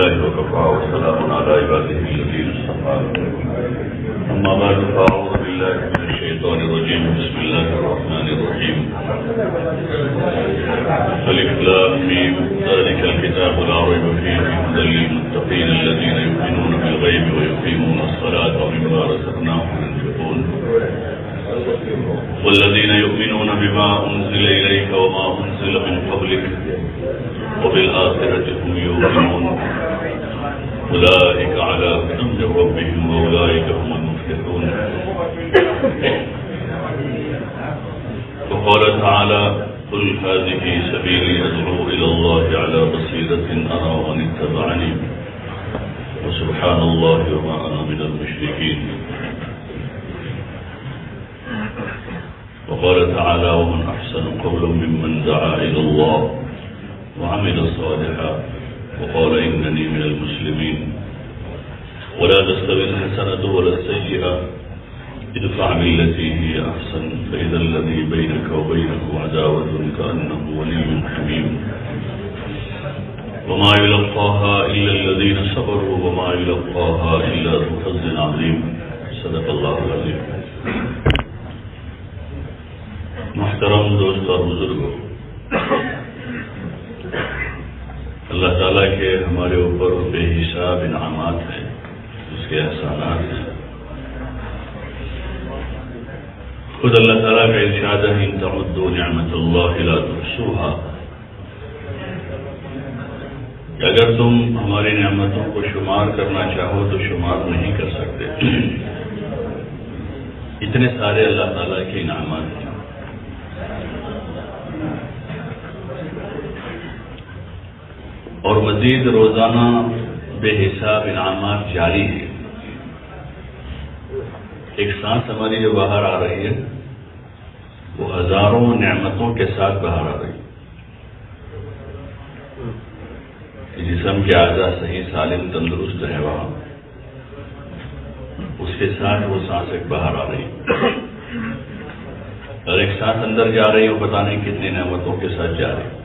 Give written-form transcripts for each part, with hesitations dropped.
لله وكفى وسلام على عباده الذين اصطفى. أما بعد فأعوذ بالله من الشيطان الرجيم. بسم الله الرحمن الرحيم. ألف لام ميم ذلك الكتاب لا ريب فيه هدى للمتقين الذين يؤمنون بالغيب ويقيمون الصلاة ومما رزقناهم ينفقون والذين يؤمنون بما أنزل إليك وما أنزل من قبلك وبالآخرة هم يوقنون أولئك على هدى من ربهم وأولئك هم المفلحون. وقال تعالى قل هذه سبيلي أدعو إلى الله على بصيرة أنا ومن اتبعني وسبحان الله وما أنا من المشركين. وقال تعالى ومن أحسن قولا ممن دعا إلى الله وعمل صالحا وقال إنني من المسلمين. ولا تستوي الحسنة ولا السيئة ادفع بالتي هي أحسن فإذا الذي بينك وبينه عداوة كأنه ولي حميم. وما يلقاها إلا الذين صبروا وما يلقاها إلا ذو حظ عظيم. صدق الله العظيم. محترم دوست اور بزرگوں، اللہ تعالیٰ کے ہمارے اوپر بے حساب انعامات ہیں، اس کے احسانات ہیں. خود اللہ تعالیٰ کا ارشاد ہے ان تعدوا نعمت اللہ لا تحصوها، کہ اگر تم ہماری نعمتوں کو شمار کرنا چاہو تو شمار نہیں کر سکتے. اتنے سارے اللہ تعالیٰ کے انعامات ہیں. اور مزید روزانہ بے حساب انعامات جاری ہیں. ایک سانس ہماری جو باہر آ رہی ہے وہ ہزاروں نعمتوں کے ساتھ باہر آ رہی ہے. جسم کے اعضاء صحیح سالم تندرست ہے وہاں، اس کے ساتھ وہ سانس ایک باہر آ رہی ہے. اور ایک سانس اندر جا رہی ہے وہ پتہ نہیں کتنی نعمتوں کے ساتھ جا رہی ہے.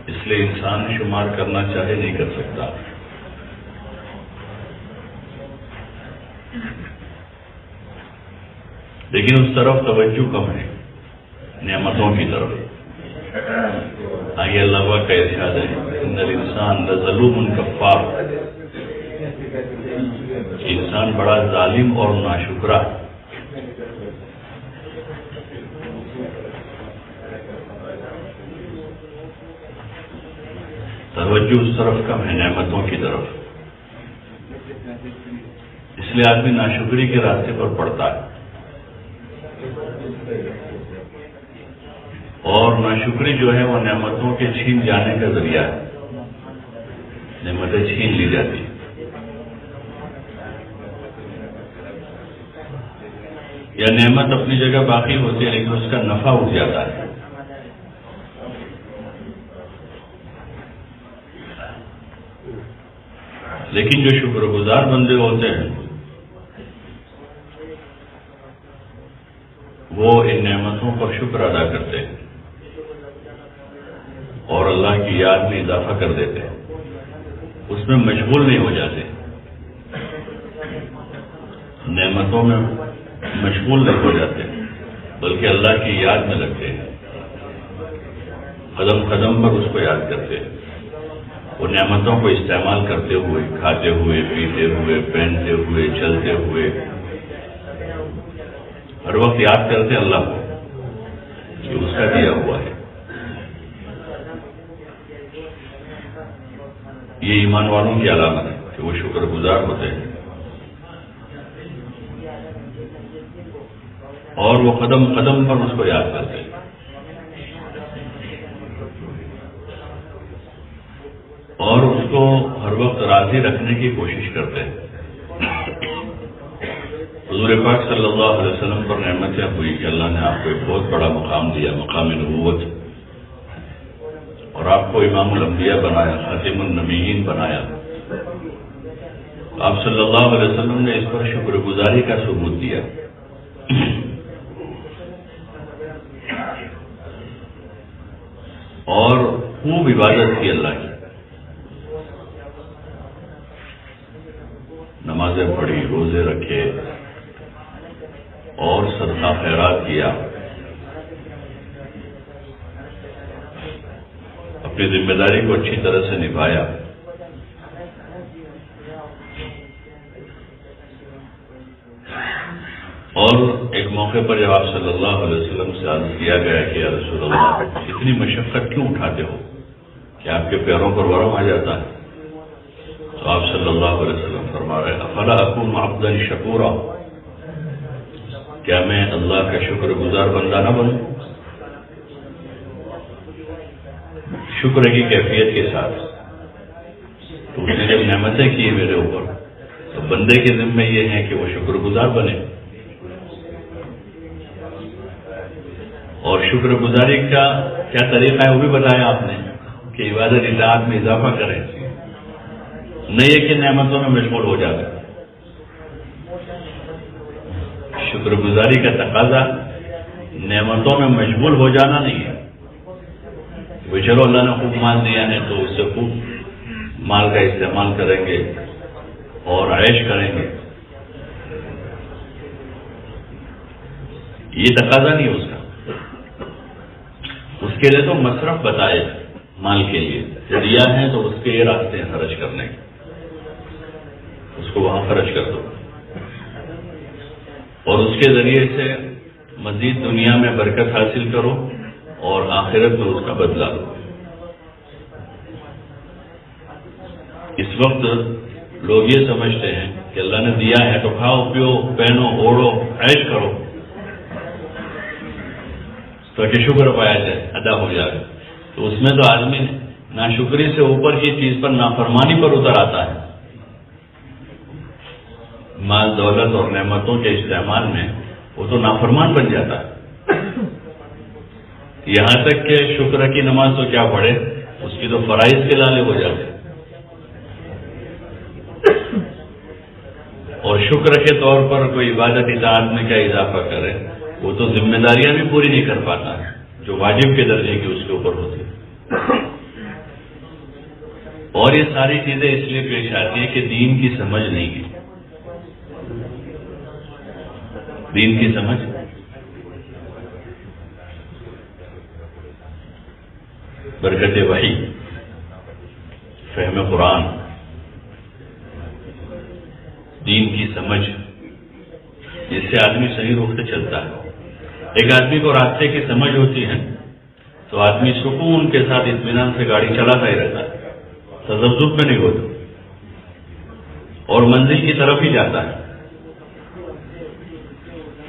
اس لیے انسان شمار کرنا چاہے نہیں کر سکتا. لیکن اس طرف توجہ کم ہے، نعمتوں کی طرف. آگے اللہ کا ارشاد ہے ان الانسان لظلوم کفار، انسان بڑا ظالم اور ناشکرا. توجہ اس طرف کم ہے، نعمتوں کی طرف. اس لیے آدمی ناشکری کے راستے پر پڑتا ہے. اور ناشکری جو ہے وہ نعمتوں کے چھین جانے کا ذریعہ ہے. نعمتیں چھین لی جاتی ہیں. یا نعمت اپنی جگہ باقی ہوتی ہے لیکن اس کا نفع اٹھ جاتا ہے. لیکن جو شکر گزار بندے ہوتے ہیں وہ ان نعمتوں پر شکر ادا کرتے ہیں اور اللہ کی یاد میں اضافہ کر دیتے ہیں. اس میں مشغول نہیں ہو جاتے، نعمتوں میں مشغول نہیں ہو جاتے، بلکہ اللہ کی یاد میں لگتے ہیں. قدم قدم پر اس کو یاد کرتے ہیں. وہ نعمتوں کو استعمال کرتے ہوئے، کھاتے ہوئے، پیتے ہوئے، پہنتے ہوئے، چلتے ہوئے ہر وقت یاد کرتے اللہ کو کہ اس کا دیا ہوا ہے. یہ ایمان والوں کی علامت ہے کہ وہ شکر گزار ہوتے ہیں اور وہ قدم قدم پر اس کو یاد کرتے ہیں اور اس کو ہر وقت راضی رکھنے کی کوشش کرتے ہیں. حضور پاک صلی اللہ علیہ وسلم پر نعمتیں ہوئی کہ اللہ نے آپ کو ایک بہت بڑا مقام دیا، مقام نبوت، اور آپ کو امام الانبیاء بنایا، خاتم النبیین بنایا. آپ صلی اللہ علیہ وسلم نے اس پر شکر گزاری کا ثبوت دیا. اور خوب عبادت کی اللہ کی. نمازیں پڑھی، روزے رکھے اور صدقہ خیرات کیا، اپنی ذمہ داری کو اچھی طرح سے نبھایا، اور ایک موقع پر جب آپ صلی اللہ علیہ وسلم سے عرض کیا گیا کہ یا رسول اللہ اتنی مشقت کیوں اٹھاتے ہو کہ آپ کے پیروں پر ورم آ جاتا ہے، تو آپ صلی اللہ علیہ وسلم فرما رہے افلا اکون عبدا شکورا، کیا میں اللہ کا شکر گزار بندہ نہ بنوں؟ شکر کی کیفیت کے ساتھ تو اس نے جب نعمتیں کی میرے اوپر تو بندے کے ذمہ یہ ہے کہ وہ شکر گزار بنے، اور شکر گزاری کا کیا طریقہ ہے وہ بھی بتایا آپ نے کہ عبادت اطاعت میں اضافہ کریں، نہیں ہے کہ نعمتوں میں مشغول ہو جاتا۔ شکر گزاری کا تقاضا نعمتوں میں مشغول ہو جانا نہیں ہے، وہ چلو اللہ نے خوب مال دیا ہے تو اس سے خوب مال کا استعمال کریں گے اور عیش کریں گے، یہ تقاضا نہیں اس کا۔ اس کے لیے تو مصرف بتائے مال کے لیے دیا ہے تو اس کے یہ راستے ہیں خرچ کرنے کے، اس کو وہاں خرچ کر دو اور اس کے ذریعے سے مزید دنیا میں برکت حاصل کرو اور آخرت میں اس کا بدلہ لو۔ اس وقت لوگ یہ سمجھتے ہیں کہ اللہ نے دیا ہے تو کھاؤ پیو پہنو اوڑھو عیش کرو تو کہ شکر پایا جائے ادا ہو جائے، تو اس میں تو آدمی ناشکری سے اوپر کی چیز پر نافرمانی پر اتر آتا ہے۔ مال دولت اور نعمتوں کے استعمال میں وہ تو نافرمان بن جاتا ہے، یہاں تک کہ شکر کی نماز تو کیا پڑھے اس کی تو فرائض کے لالے ہو جاتے، اور شکر کے طور پر کوئی عبادت اطاعت میں کیا اضافہ کرے، وہ تو ذمہ داریاں بھی پوری نہیں کر پاتا ہے جو واجب کے درجے کی اس کے اوپر ہوتی ہے۔ اور یہ ساری چیزیں اس لیے پیش آتی ہیں کہ دین کی سمجھ نہیں ہے، دین کی سمجھ برکت وحی، فہم قرآن، دین کی سمجھ، جس سے آدمی صحیح رخ سے چلتا ہے۔ ایک آدمی کو راستے کی سمجھ ہوتی ہے تو آدمی سکون کے ساتھ اطمینان سے گاڑی چلاتا ہی رہتا ہے، تذبذب میں نہیں ہوتا اور منزل کی طرف ہی جاتا ہے۔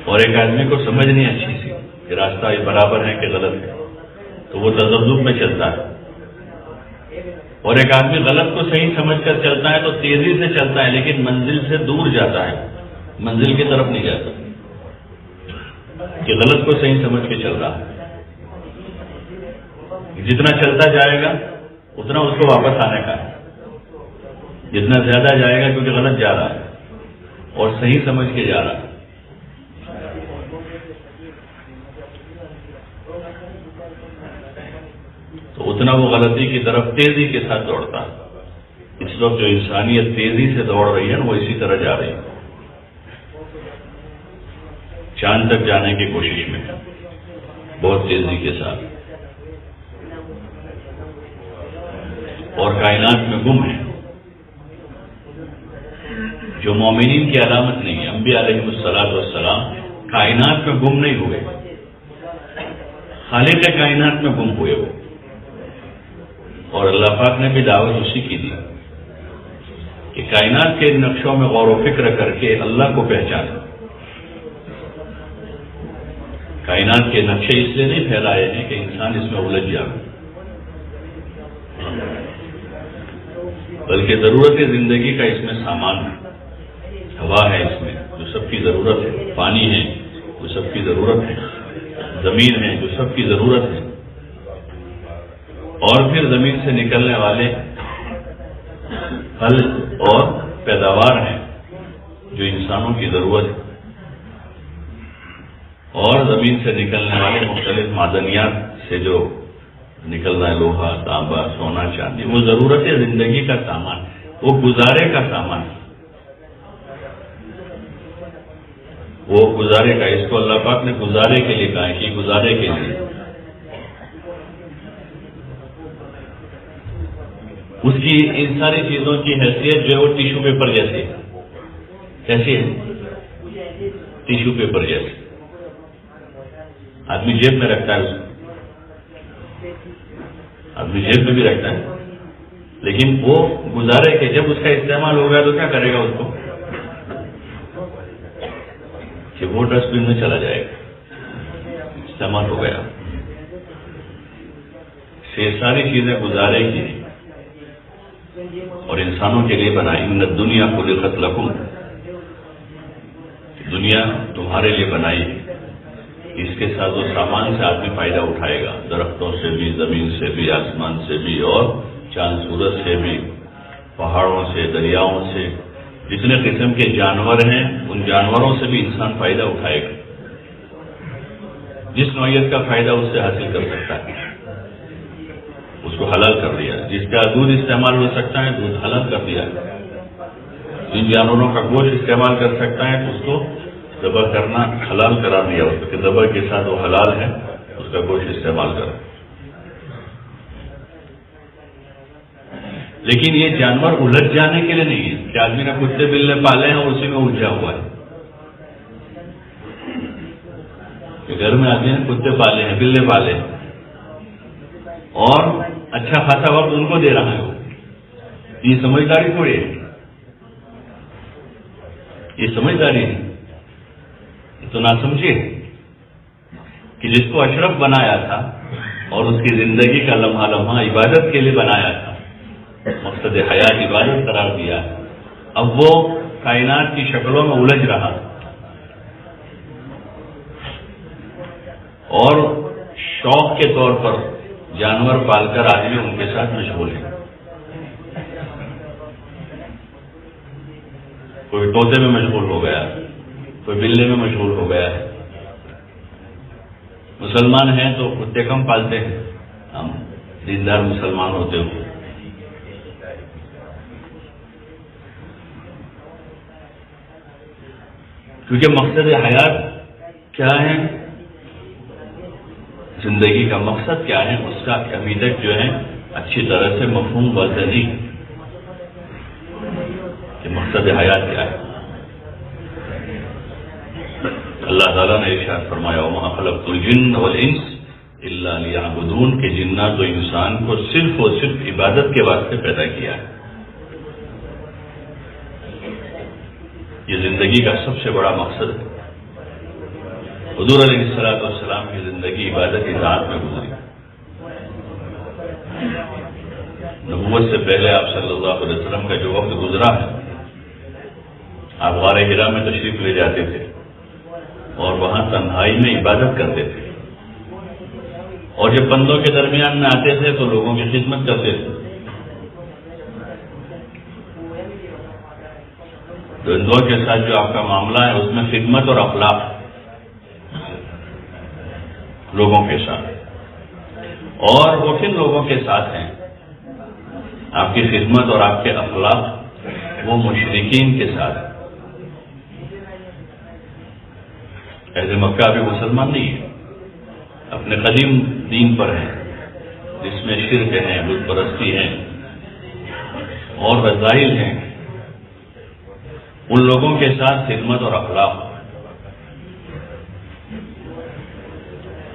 اور ایک آدمی کو سمجھ نہیں اچھی سی کہ راستہ یہ برابر ہے کہ غلط ہے تو وہ تذبذب میں چلتا ہے، اور ایک آدمی غلط کو صحیح سمجھ کر چلتا ہے تو تیزی سے چلتا ہے لیکن منزل سے دور جاتا ہے، منزل کی طرف نہیں جاتا کہ غلط کو صحیح سمجھ کے چل رہا ہے۔ جتنا چلتا جائے گا اتنا اس کو واپس آنے کا ہے، جتنا زیادہ جائے گا کیونکہ غلط جا رہا ہے اور صحیح سمجھ کے جا رہا ہے۔ تو اتنا وہ غلطی کی طرف تیزی کے ساتھ دوڑتا ہے۔ اس وقت جو انسانیت تیزی سے دوڑ رہی ہے وہ اسی طرح جا رہی ہے، چاند تک جانے کی کوشش میں بہت تیزی کے ساتھ، اور کائنات میں گم ہے۔ جو مومنین کی علامت نہیں ہے، انبیاء علیہ الصلوۃ والسلام کائنات میں گم نہیں ہوئے، خالق کائنات میں گم ہوئے وہ، اور اللہ پاک نے بھی دعوت اسی کی دی کہ کائنات کے نقشوں میں غور و فکر کر کے اللہ کو پہچانا۔ کائنات کے نقشے اس لیے نہیں پھیلائے ہیں کہ انسان اس میں الجھ جائے، بلکہ ضرورت زندگی کا اس میں سامان ہے۔ ہوا ہے اس میں جو سب کی ضرورت ہے، پانی ہے جو سب کی ضرورت ہے، زمین ہے جو سب کی ضرورت ہے، اور پھر زمین سے نکلنے والے پھل اور پیداوار ہیں جو انسانوں کی ضرورت ہے، اور زمین سے نکلنے والے مختلف معدنیات سے جو نکل رہا ہے، لوہا، تانبا، سونا، چاندی، وہ ضرورت ہے زندگی کا سامان، وہ گزارے کا سامان ہے۔ وہ گزارے کا، اس کو اللہ پاک نے گزارے کے لیے کہا ہے کہ گزارے کے لیے. اس کی ان ساری چیزوں کی حیثیت جو ہے وہ ٹیشو پیپر جیسی ہے. کیسی ہے؟ ٹیشو پیپر جیسی. آدمی جیب میں رکھتا ہے اس کو، آدمی جیب میں بھی رکھتا ہے، لیکن وہ گزارے کہ جب اس کا استعمال ہو گیا تو کیا کرے گا اس کو؟ کہ وہ ڈسٹ بن میں چلا جائے گا، استعمال ہو گیا. یہ ساری چیزیں گزارے کی اور انسانوں کے لیے بنائی. ان الدنیا خلقت لکم، دنیا تمہارے لیے بنائی. اس کے ساتھ وہ سامان سے آدمی فائدہ اٹھائے گا، درختوں سے بھی، زمین سے بھی، آسمان سے بھی، اور چاند سورج سے بھی، پہاڑوں سے، دریاؤں سے. جتنے قسم کے جانور ہیں ان جانوروں سے بھی انسان فائدہ اٹھائے گا. جس نوعیت کا فائدہ اس سے حاصل کر سکتا ہے اس کو حلال کر دیا. جس کا دودھ استعمال ہو سکتا ہے دودھ حلال کر دیا. جن جانوروں کا گوشت استعمال کر سکتا ہے اس کو ذبح کرنا حلال کرا دیا. اس کے ذبح کے ساتھ وہ حلال ہے، اس کا گوشت استعمال کرو. لیکن یہ جانور الجھ جانے کے لیے نہیں ہے کہ آدمی نے کتے بلے پالے ہیں اور اسی میں الجھا ہوا ہے. کہ گھر میں آدمی نے کتے پالے ہیں، بلے پالے ہیں، اور اچھا خاصا وقت ان کو دے رہا ہے. یہ سمجھداری تھوڑی ہے، یہ سمجھداری ہے. تو نہ سمجھے کہ جس کو اشرف بنایا تھا اور اس کی زندگی کا لمحہ لمحہ عبادت کے لیے بنایا تھا، مقصد حیات عبادت قرار دیا، اب وہ کائنات کی شکلوں میں الجھ رہا اور شوق کے طور پر جانور پال کر آدمی ان کے ساتھ مشغول ہے. کوئی طوطے میں مشغول ہو گیا، کوئی بلے میں مشغول ہو گیا ہے. مسلمان ہیں تو کتے کم پالتے ہیں، ہم دیندار مسلمان ہوتے ہوئے. کیونکہ مقصد حیات کیا ہے، زندگی کا مقصد کیا ہے، اس کا ابھی تک جو ہے اچھی طرح سے مفہوم واضح نہیں کہ مقصد حیات کیا ہے. اللہ تعالیٰ نے ارشاد فرمایا وَمَا خَلَقْتُ الْجِنَّ وَالْإِنسَ إِلَّا لِيَعْبُدُونَ کہ جنات و انسان کو صرف اور صرف عبادت کے واسطے پیدا کیا ہے. یہ زندگی کا سب سے بڑا مقصد ہے. حضور علیہ السلام کی زندگی عبادت اطاعت میں گزری. نبوت سے پہلے آپ صلی اللہ علیہ وسلم کا جو وقت گزرا ہے، آپ غار حرا میں تشریف لے جاتے تھے اور وہاں تنہائی میں عبادت کرتے تھے، اور جب بندوں کے درمیان میں آتے تھے تو لوگوں کی خدمت کرتے تھے. بندوں کے ساتھ جو آپ کا معاملہ ہے اس میں خدمت اور اخلاق لوگوں کے ساتھ. اور وہ کن لوگوں کے ساتھ ہیں آپ کی خدمت اور آپ کے اخلاق؟ وہ مشرکین کے ساتھ. اہل مکہ بھی مسلمان نہیں ہے، اپنے قدیم دین پر ہیں جس میں شرک ہیں، بت پرستی ہیں اور رذائل ہیں. ان لوگوں کے ساتھ خدمت اور اخلاق،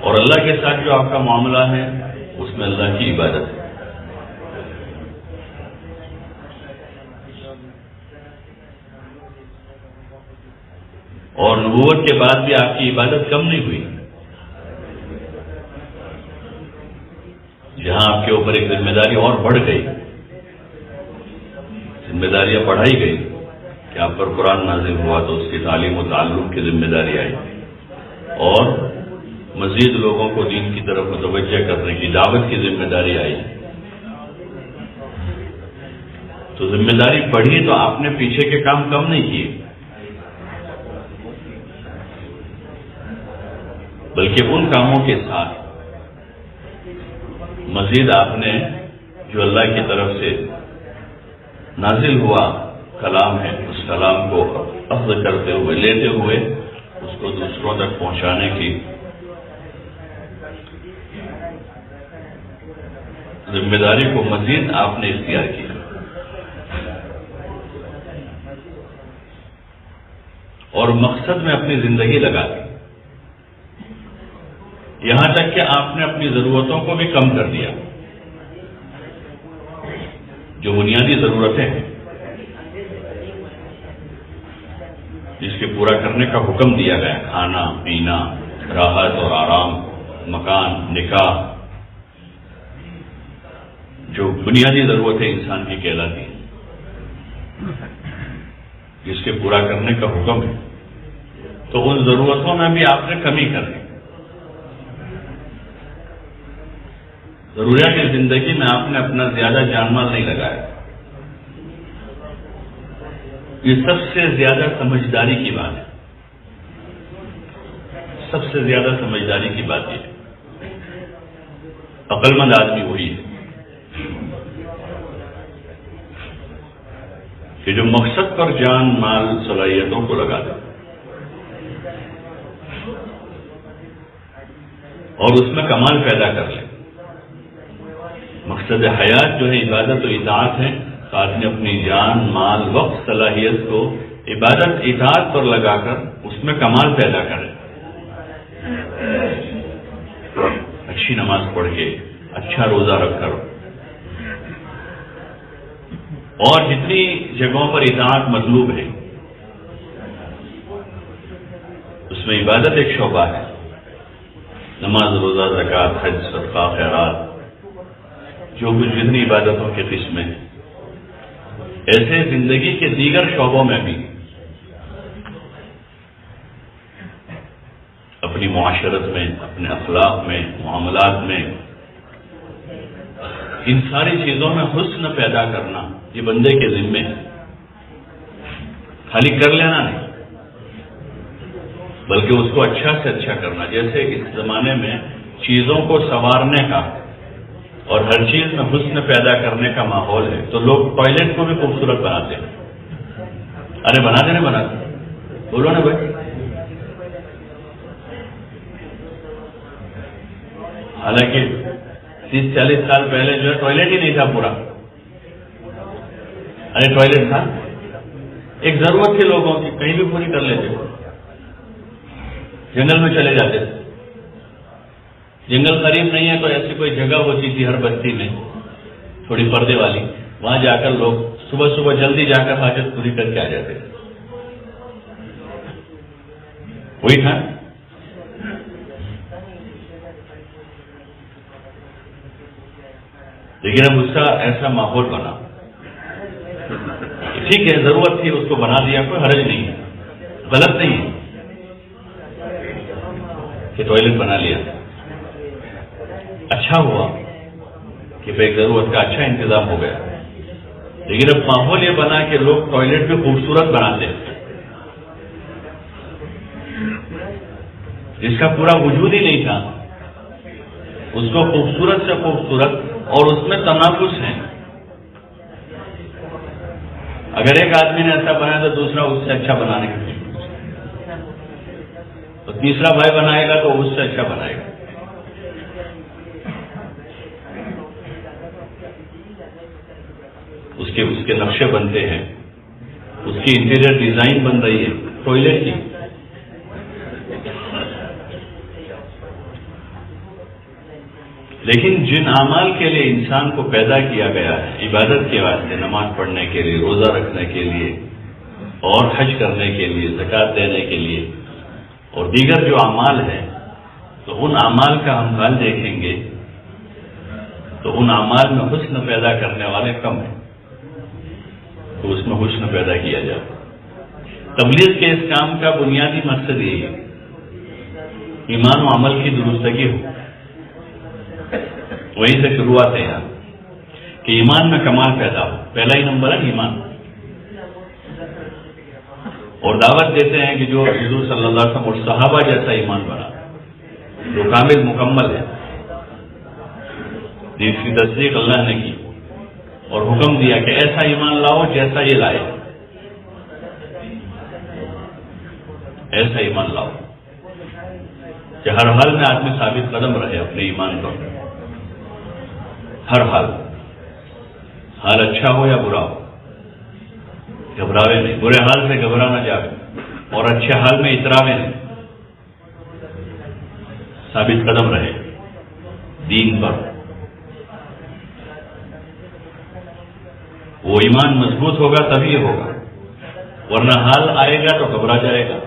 اور اللہ کے ساتھ جو آپ کا معاملہ ہے اس میں اللہ کی عبادت ہے. اور نبوت کے بعد بھی آپ کی عبادت کم نہیں ہوئی. جہاں آپ کے اوپر ایک ذمہ داری اور بڑھ گئی، ذمہ داریاں بڑھائی گئی کہ آپ پر قرآن نازل ہوا تو اس کی تعلیم و تعلم کی ذمہ داری آئی، اور مزید لوگوں کو دین کی طرف متوجہ کرنے کی دعوت کی ذمہ داری آئی. تو ذمہ داری بڑھی تو آپ نے پیچھے کے کام کم نہیں کیے، بلکہ ان کاموں کے ساتھ مزید آپ نے جو اللہ کی طرف سے نازل ہوا کلام ہے اس کلام کو اخذ کرتے ہوئے، لیتے ہوئے اس کو دوسروں تک پہنچانے کی ذمہ داری کو مزید آپ نے اختیار کیا، اور مقصد میں اپنی زندگی لگا دی، یہاں تک کہ آپ نے اپنی ضرورتوں کو بھی کم کر دیا۔ جو بنیادی ضرورتیں ہیں جس کے پورا کرنے کا حکم دیا گیا، کھانا پینا، راحت اور آرام، مکان، نکاح، جو بنیادی ضرورتیں انسان کی کہلاتی ہیں، جس کے پورا کرنے کا حکم ہے، تو ان ضرورتوں میں بھی آپ نے کمی کر دی۔ ضروریات کی زندگی میں آپ نے اپنا زیادہ جان مال نہیں لگایا۔ یہ سب سے زیادہ سمجھداری کی بات ہے، سب سے زیادہ سمجھداری کی بات یہ ہے۔ عقل مند آدمی وہی ہے کہ جو مقصد پر جان مال صلاحیتوں کو لگا دے اور اس میں کمال پیدا کر لے۔ مقصد حیات جو ہے عبادت و اطاعت ہے، تو آدمی اپنی جان مال وقت صلاحیت کو عبادت اطاعت پر لگا کر اس میں کمال پیدا کرے، اچھی نماز پڑھ کے، اچھا روزہ رکھ کر، اور جتنی جگہوں پر اطاعت مطلوب ہے اس میں عبادت ایک شعبہ ہے، نماز، روزہ، زکوٰۃ، حج، صدقہ، خیرات، جو کچھ جتنی عبادتوں کے قسمیں ہیں، ایسے زندگی کے دیگر شعبوں میں بھی اپنی معاشرت میں، اپنے اخلاق میں، معاملات میں، ان ساری چیزوں میں حسن پیدا کرنا یہ بندے کے ذمے ہے۔ خالی کر لینا نہیں، بلکہ اس کو اچھا سے اچھا کرنا۔ جیسے اس زمانے میں چیزوں کو سنوارنے کا اور ہر چیز میں حسن پیدا کرنے کا ماحول ہے، تو لوگ ٹوائلٹ کو بھی خوبصورت بناتے ہیں۔ ارے بناتے نہیں بناتے؟ بولو نا بھائی۔ حالانکہ 30-40 سال پہلے جو ہے ٹوائلٹ ہی نہیں تھا پورا۔ ارے ٹوائلٹ تھا، ایک ضرورت تھی لوگوں کی، کہیں بھی پوری کر لیتے، جنگل میں چلے جاتے تھے۔ جنگل قریب نہیں ہے تو ایسی کوئی جگہ ہوتی تھی ہر بستی میں تھوڑی پردے والی، وہاں جا کر لوگ صبح صبح جلدی جا کر حاجت پوری کر کے آ جاتے تھے۔ وہی تھا۔ لیکن اب اس کا ایسا ماحول بنا، ٹھیک ہے ضرورت تھی اس کو بنا دیا، کوئی حرج نہیں ہے، غلط نہیں ہے کہ ٹوائلٹ بنا لیا، اچھا ہوا کہ ایک ضرورت کا اچھا انتظام ہو گیا۔ لیکن اب ماحول یہ بنا کہ لوگ ٹوائلٹ بھی خوبصورت بناتے ہیں، جس کا پورا وجود ہی نہیں تھا، اس کو خوبصورت سے خوبصورت، اور اس میں تنافس ہے۔ اگر ایک آدمی نے ایسا بنایا تو دوسرا اس سے اچھا بنانے کی کوشش، تو تیسرا بھائی بنائے گا تو اس سے اچھا بنائے گا۔ اس کے نقشے بنتے ہیں، اس کی انٹیریئر ڈیزائن بن رہی ہے ٹوائلٹ کی۔ لیکن جن اعمال کے لیے انسان کو پیدا کیا گیا ہے، عبادت کے واسطے، نماز پڑھنے کے لیے، روزہ رکھنے کے لیے، اور حج کرنے کے لیے، زکوٰۃ دینے کے لیے، اور دیگر جو اعمال ہیں، تو ان اعمال کا ہم حال دیکھیں گے تو ان اعمال میں حسن پیدا کرنے والے کم ہیں، تو اس میں حسن پیدا کیا جائے۔ تبلیغ کے اس کام کا بنیادی مقصد یہی ہے، ایمان و عمل کی درستگی ہو۔ وہیں سے شروعات ہے یہاں کہ ایمان میں کمال پیدا ہو، پہلا ہی نمبر ہے ایمان۔ اور دعوت دیتے ہیں کہ جو حضور صلی اللہ علیہ وسلم اور صحابہ جیسا ایمان بنا، جو کامل مکمل ہے، جس کی تصدیق اللہ نے کی اور حکم دیا کہ ایسا ایمان لاؤ جیسا یہ لائے۔ ایسا ایمان لاؤ کہ ہر حال میں آدمی ثابت قدم رہے اپنے ایمان پر، ہر حال اچھا ہو یا برا ہو، گھبراوے نہیں، برے حال سے گھبرا نہ جاوے اور اچھے حال میں اتراوے نہیں، ثابت قدم رہے دین پر. وہ ایمان مضبوط ہوگا تبھی ہوگا، ورنہ حال آئے گا تو گھبرا جائے گا،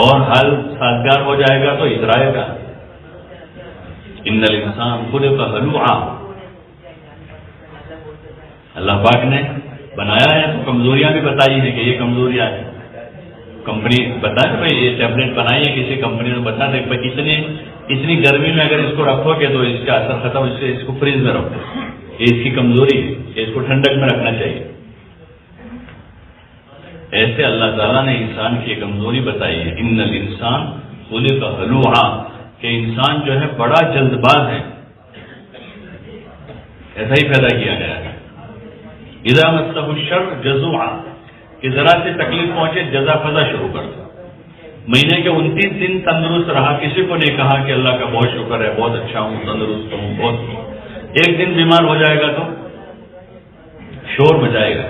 اور حال سازگار ہو جائے گا تو اترائے گا. ان الانسان خلق ہلوعا، اللہ پاک نے بنایا ہے تو کمزوریاں بھی بتائی ہیں کہ یہ کمزوریاں ہیں. کمپنی بتائے بھائی یہ ٹیبلٹ بنائی ہے کسی کمپنی نے، بتا دے بھائی اتنی گرمی میں اگر اس کو رکھو گے تو اس کا اثر ختم، اس کو فریج میں رکھو، یہ اس کی کمزوری ہے، اس کو ٹھنڈک میں رکھنا چاہیے. ایسے اللہ تعالیٰ نے انسان کی کمزوری بتائی ہے. ان الانسان خلق ہلوعا، کہ انسان جو ہے بڑا جلد باز ہے، ایسا ہی پیدا کیا گیا ہے. اذا مسہ الشر جزوعا، کہ ذرا سے تکلیف پہنچے جزا فضا شروع کر دو. مہینے کے 29 دن تندرست رہا، کسی کو نہیں کہا کہ اللہ کا بہت شکر ہے، بہت اچھا ہوں، تندرست ہوں، بہت. ایک دن بیمار ہو جائے گا تو شور مچائے گا،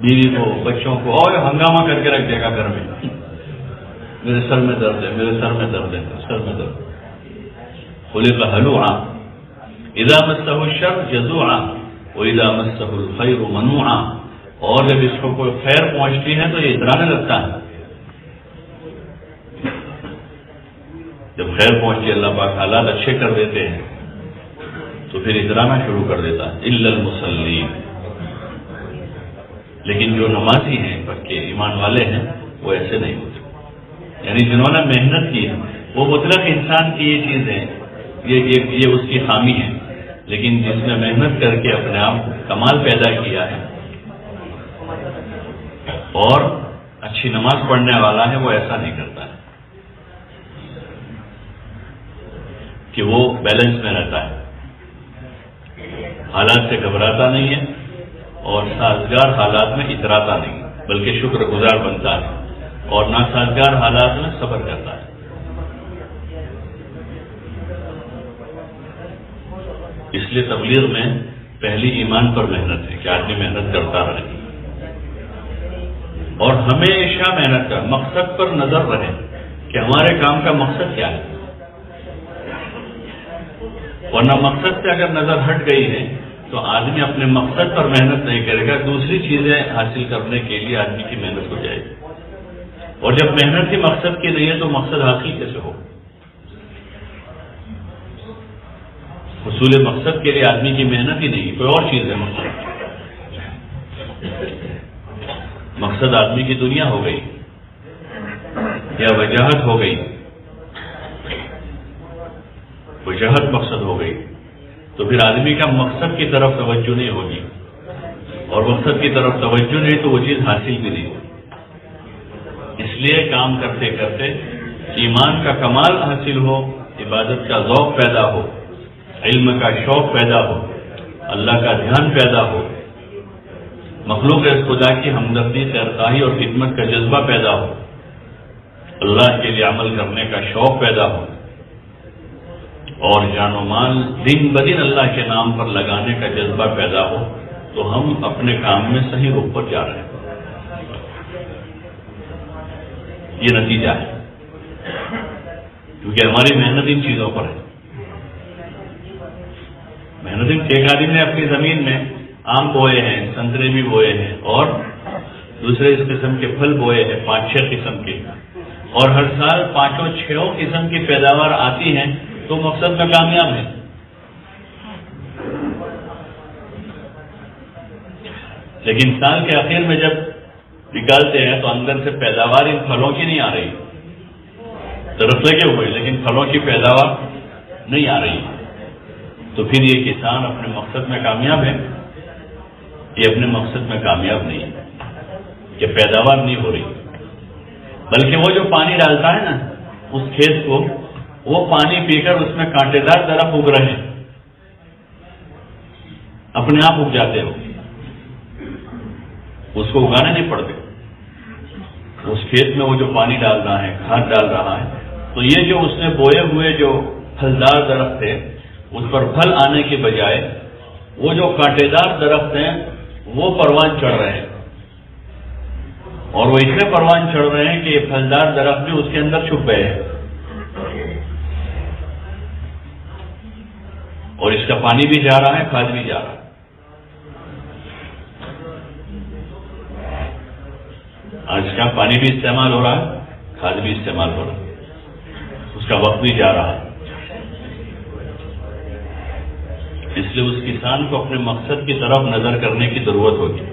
بیوی کو بچوں کو اور ہنگامہ کر کے رکھ دے گا گھر میں، میرے سر میں درد ہے، میرے سر میں درد ہے، سر میں درد. خلق ہلوعا اذا مسہ الشر جزوعا واذا مسہ الخیر منوعا، اور جب اس کو کوئی خیر پہنچتی ہے تو یہ اترانے لگتا ہے. جب خیر پہنچتی اللہ پاک حالات اچھے کر دیتے ہیں تو پھر اترانا شروع کر دیتا ہے. الا المصلین، لیکن جو نمازی ہیں پکے ایمان والے ہیں وہ ایسے نہیں ہوتے. یعنی جنہوں نے محنت کی ہے، وہ مطلق انسان کی یہ چیز ہے، یہ اس کی خامی ہے. لیکن جس نے محنت کر کے اپنے آپ کمال پیدا کیا ہے اور اچھی نماز پڑھنے والا ہے، وہ ایسا نہیں کرتا ہے کہ وہ بیلنس میں رہتا ہے، حالات سے گھبراتا نہیں ہے اور سازگار حالات میں اتراتا نہیں، بلکہ شکر گزار بنتا ہے اور ناسازگار حالات میں صبر کرتا ہے. اس لیے تبلیغ میں پہلی ایمان پر محنت ہے کہ آدمی محنت کرتا رہے اور ہمیشہ محنت کر، مقصد پر نظر رہے کہ ہمارے کام کا مقصد کیا ہے. ورنہ مقصد سے اگر نظر ہٹ گئی ہے تو آدمی اپنے مقصد پر محنت نہیں کرے گا، دوسری چیزیں حاصل کرنے کے لیے آدمی کی محنت ہو جائے گی. اور جب محنت ہی مقصد کی نہیں ہے تو مقصد حاصل کیسے ہو؟ حصول مقصد کے لیے آدمی کی محنت ہی نہیں، کوئی اور چیز ہے مقصد. مقصد آدمی کی دنیا ہو گئی یا وجاہت ہو گئی، وجاہت مقصد ہو گئی تو پھر آدمی کا مقصد کی طرف توجہ نہیں ہوگی، اور مقصد کی طرف توجہ نہیں تو وہ چیز حاصل بھی نہیں ہوگی. اس لیے کام کرتے کرتے ایمان کا کمال حاصل ہو، عبادت کا ذوق پیدا ہو، علم کا شوق پیدا ہو، اللہ کا دھیان پیدا ہو، مخلوق خدا کی ہمدردی سے ارتاحی اور خدمت کا جذبہ پیدا ہو، اللہ کے لیے عمل کرنے کا شوق پیدا ہو، اور جان و مال دن بدن اللہ کے نام پر لگانے کا جذبہ پیدا ہو، تو ہم اپنے کام میں صحیح رخ پر جا رہے ہیں. یہ نتیجہ ہے، کیونکہ ہماری محنت ان چیزوں پر ہے. محنت ایک آدمی نے اپنی زمین میں آم بوئے ہیں، سنترے بھی بوئے ہیں اور دوسرے اس قسم کے پھل بوئے ہیں، 5-6 قسم کے، اور ہر سال 5-6 قسم کی پیداوار آتی ہے تو مقصد میں کامیاب ہے. لیکن سال کے آخر میں جب نکالتے ہیں تو اندر سے پیداوار ان پھلوں کی نہیں آ رہی، درخت لگے ہوئے لیکن پھلوں کی پیداوار نہیں آ رہی، تو پھر یہ کسان اپنے مقصد میں کامیاب ہے؟ یہ اپنے مقصد میں کامیاب نہیں ہے کہ پیداوار نہیں ہو رہی، بلکہ وہ جو پانی ڈالتا ہے نا اس کھیت کو، وہ پانی پی کر اس میں کانٹے دار درخت اگ رہے ہیں، اپنے آپ اگ جاتے ہو. اس کو اگانے نہیں پڑتے. اس کھیت میں وہ جو پانی ڈال رہا ہے، کھاد ڈال رہا ہے، تو یہ جو اس نے بوئے ہوئے جو پھلدار درخت تھے اس پر پھل آنے کے بجائے وہ جو کانٹے دار درخت ہیں وہ پروان چڑھ رہے ہیں، اور وہ اتنے پروان چڑھ رہے ہیں کہ یہ پھلدار درخت بھی اس کے اندر چھپ گئے ہیں، اور اس کا پانی بھی جا رہا ہے، کھاد بھی جا رہا ہے. آج کا پانی بھی استعمال ہو رہا ہے، کھاد بھی استعمال ہو رہا ہے، اس کا وقت بھی جا رہا ہے. اس لیے اس کسان کو اپنے مقصد کی طرف نظر کرنے کی ضرورت ہوگی،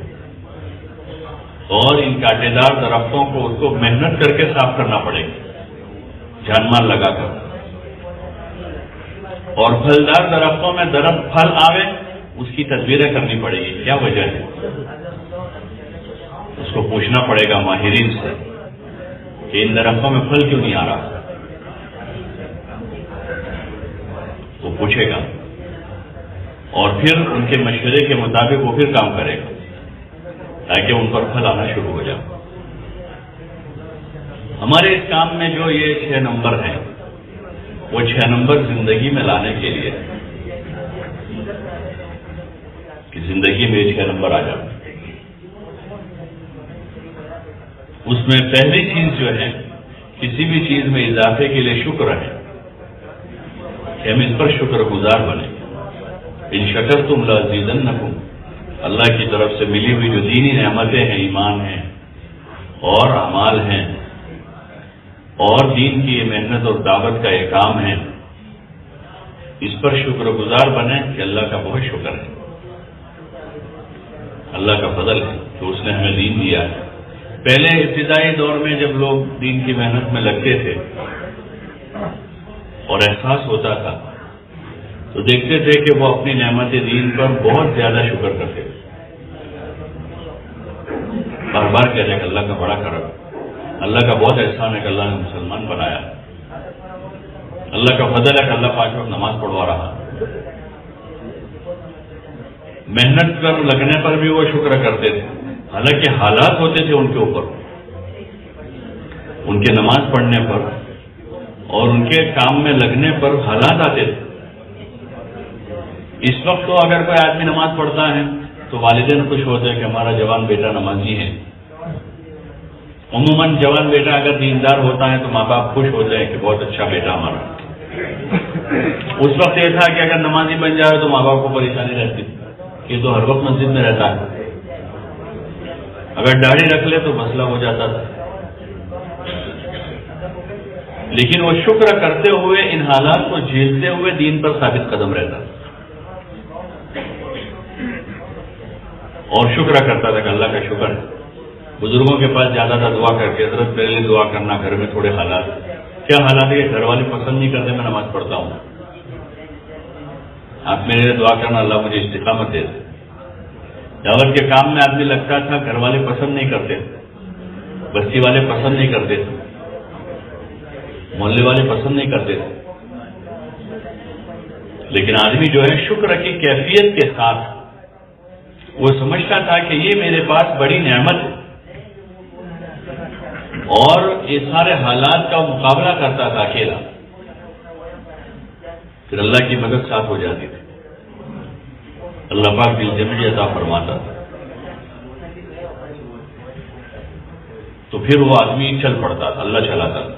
اور ان کانٹے دار درختوں کو اس کو محنت کر کے صاف کرنا پڑے گا، جان مال لگا کر. اور پھلدار درختوں میں درخت پھل آوے اس کی تدبیریں کرنی پڑے گی. کیا وجہ ہے؟ اس کو پوچھنا پڑے گا ماہرین سے کہ ان درختوں میں پھل کیوں نہیں آ رہا. وہ پوچھے گا اور پھر ان کے مشورے کے مطابق وہ پھر کام کرے گا تاکہ ان پر پھل آنا شروع ہو جائے. ہمارے اس کام میں جو یہ 6 نمبر ہیں وہ 6 نمبر زندگی میں لانے کے لیے کہ زندگی میں 6 نمبر آ جائے. اس میں پہلی چیز جو ہے کسی بھی چیز میں اضافے کے لیے شکر ہے کہ ہم اس پر شکر گزار بنیں. ان شکرتم لازیدنکم، اللہ کی طرف سے ملی ہوئی جو دینی نعمتیں ہیں، ایمان ہیں اور اعمال ہیں اور دین کی یہ محنت اور دعوت کا یہ کام ہے، اس پر شکر گزار بنیں کہ اللہ کا بہت شکر ہے، اللہ کا فضل ہے کہ اس نے ہمیں دین دیا ہے. پہلے ابتدائی دور میں جب لوگ دین کی محنت میں لگتے تھے اور احساس ہوتا تھا تو دیکھتے تھے کہ وہ اپنی نعمت دین پر بہت زیادہ شکر کرتے تھے. بار بار کہتے ہیں کہ اللہ کا بڑا کرم، اللہ کا بہت احسان ہے کہ اللہ نے مسلمان بنایا، اللہ کا فضل ہے کہ اللہ 5 وقت نماز پڑھوا رہا. محنت کر لگنے پر بھی وہ شکر کرتے تھے، حالانکہ حالات ہوتے تھے ان کے اوپر، ان کے نماز پڑھنے پر اور ان کے کام میں لگنے پر حالات آتے تھے. اس وقت تو اگر کوئی آدمی نماز پڑھتا ہے تو والدین خوش ہوتے ہیں کہ ہمارا جوان بیٹا نمازی ہے. عموماً جوان بیٹا اگر دیندار ہوتا ہے تو ماں باپ خوش ہوتے ہیں کہ بہت اچھا بیٹا ہمارا. اس وقت یہ تھا کہ اگر نمازی بن جائے تو ماں باپ کو پریشانی رہتی کہ تو ہر وقت مسجد میں رہتا ہے، اگر داڑھی رکھ لے تو مسئلہ ہو جاتا تھا. لیکن وہ شکر کرتے ہوئے ان حالات کو جھیلتے ہوئے دین پر ثابت قدم رہتا اور شکر کرتا تھا کہ اللہ کا شکر ہے. بزرگوں کے پاس جاتا تھا دعا کر کے، حضرت میرے لیے دعا کرنا، گھر میں تھوڑے حالات. کیا حالات ہے کہ گھر والے پسند نہیں کرتے میں نماز پڑھتا ہوں، آپ میرے لیے دعا کرنا، اللہ مجھے استقامت دے دے. دعوت کے کام میں آدمی لگتا تھا، گھر والے پسند نہیں کرتے، بستی والے پسند نہیں کرتے تھے، محلے والے پسند نہیں کرتے تھے. لیکن آدمی جو ہے شکر کی کیفیت کے ساتھ وہ سمجھتا تھا کہ یہ میرے پاس بڑی نعمت ہے، اور یہ سارے حالات کا مقابلہ کرتا تھا اکیلا. پھر اللہ کی مدد ساتھ ہو جاتی تھی، اللہ پاک دل جمعی عطا فرماتا تھا. تو پھر وہ آدمی چل پڑتا تھا، اللہ چلاتا تھا.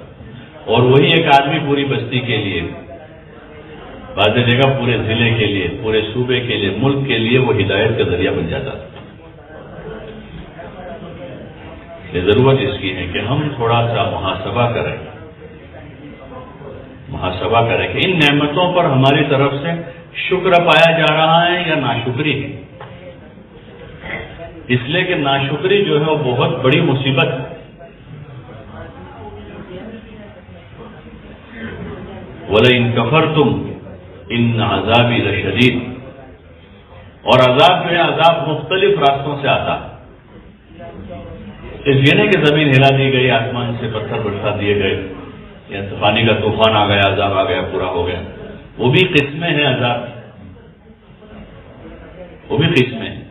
اور وہی ایک آدمی پوری بستی کے لیے، بعض جگہ پورے ضلع کے لیے، پورے صوبے کے لیے، ملک کے لیے وہ ہدایت کا ذریعہ بن جاتا تھا. یہ ضرورت اس کی ہے کہ ہم تھوڑا سا محاسبہ کریں کہ ان نعمتوں پر ہماری طرف سے شکر پایا جا رہا ہے یا ناشکری ہے. اس لیے کہ ناشکری جو ہے وہ بہت بڑی مصیبت ہے. وَلَئِن كَفَرْتُمْ إِنَّ عَذَابِي لَشَدِيدٌ. اور عذاب جو ہے عذاب مختلف راستوں سے آتا ہے. اس یہ نہیں کہ زمین ہلا دی گئی، آسمان سے پتھر برسا دیے گئے، یا پانی کا طوفان آ گیا، عذاب آ گیا، پورا ہو گیا. وہ بھی قسمیں ہیں عذاب، وہ بھی قسمیں ہیں.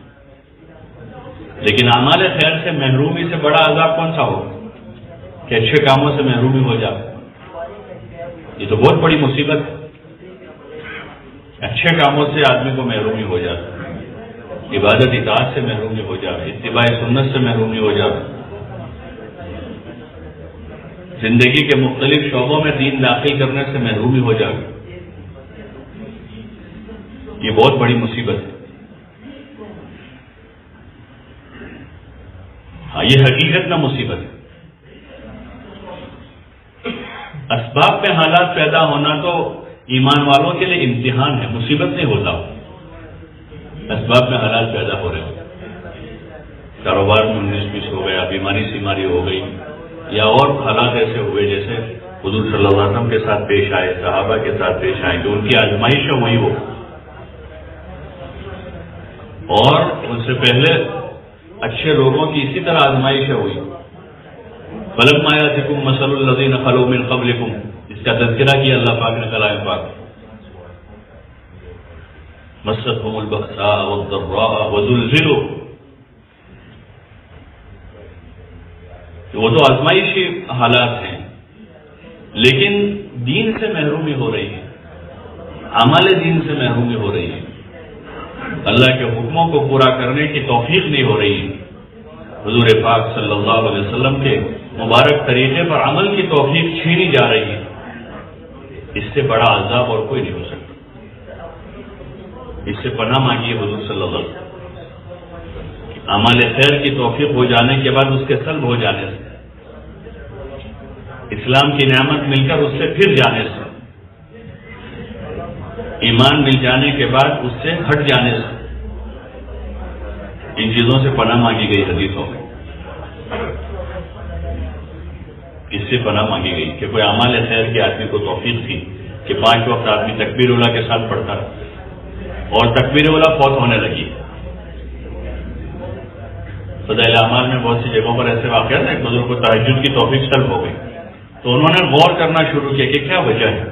لیکن اعمال خیر سے محرومی سے بڑا عذاب کون سا ہو کہ اچھے کاموں سے محرومی ہو جائے؟ یہ تو بہت بڑی مصیبت ہے، اچھے کاموں سے آدمی کو محرومی ہو جائے، عبادت اطاعت سے محرومی ہو جائے، اتباع سنت سے محرومی ہو جائے، زندگی کے مختلف شعبوں میں دین داخل کرنے سے محرومی ہو جائے، یہ بہت بڑی مصیبت ہے۔ ہاں، یہ حقیقت میں مصیبت ہے۔ اسباب میں حالات پیدا ہونا تو ایمان والوں کے لیے امتحان ہے، مصیبت نہیں ہوتا۔ اسباب میں حالات پیدا ہو رہے ہو، کاروبار میں 19-20 ہو گیا، بیماری سیماری ہو گئی، یا اور حالات ایسے ہوئے جیسے حضور صلی اللہ علیہ وسلم کے ساتھ پیش آئے، صحابہ کے ساتھ پیش آئے، کہ ان کی آزمائش ہوئی ہو، اور ان سے پہلے اچھے لوگوں کی اسی طرح آزمائش ہوئی۔ فَلَمَّا يَأْتِكُم مَّثَلُ الَّذِينَ خَلَوْا مِن قَبْلِكُم، اس کا تذکرہ کیا اللہ پاک نے کلام پاک، مَسَّتْهُمُ الْبَأْسَاءُ وَالضَّرَّاءُ وَزُلْزِلُوا، وہ تو آزمائشی حالات ہیں، لیکن دین سے محرومی ہو رہی ہے، اعمال دین سے محرومی ہو رہی ہے، اللہ کے حکموں کو پورا کرنے کی توفیق نہیں ہو رہی ہے، حضور پاک صلی اللہ علیہ وسلم کے مبارک طریقے پر عمل کی توفیق چھینی جا رہی ہے۔ اس سے بڑا عذاب اور کوئی نہیں ہو سکتا۔ اس سے پناہ مانگیے حضور صلی اللہ علیہ وسلم، اعمال خیر کی توفیق ہو جانے کے بعد اس کے سلب ہو جانے سے، اسلام کی نعمت مل کر اس سے پھر جانے سے، ایمان مل جانے کے بعد اس سے ہٹ جانے سے، ان چیزوں سے پناہ مانگی گئی حدیثوں میں۔ اس سے پناہ مانگی گئی کہ کوئی اعمال خیر کے آدمی کو توفیق تھی کہ 5 وقت آدمی تکبیر اولیٰ کے ساتھ پڑھتا رہا، اور تکبیر اولیٰ فوت ہونے لگی۔ فضائل اعمال میں بہت سی جگہوں پر ایسے واقعات ہیں، ایک بزرگ کو تہجد کی توفیق سلب ہو گئی، تو انہوں نے غور کرنا شروع کیا کہ کیا وجہ ہے،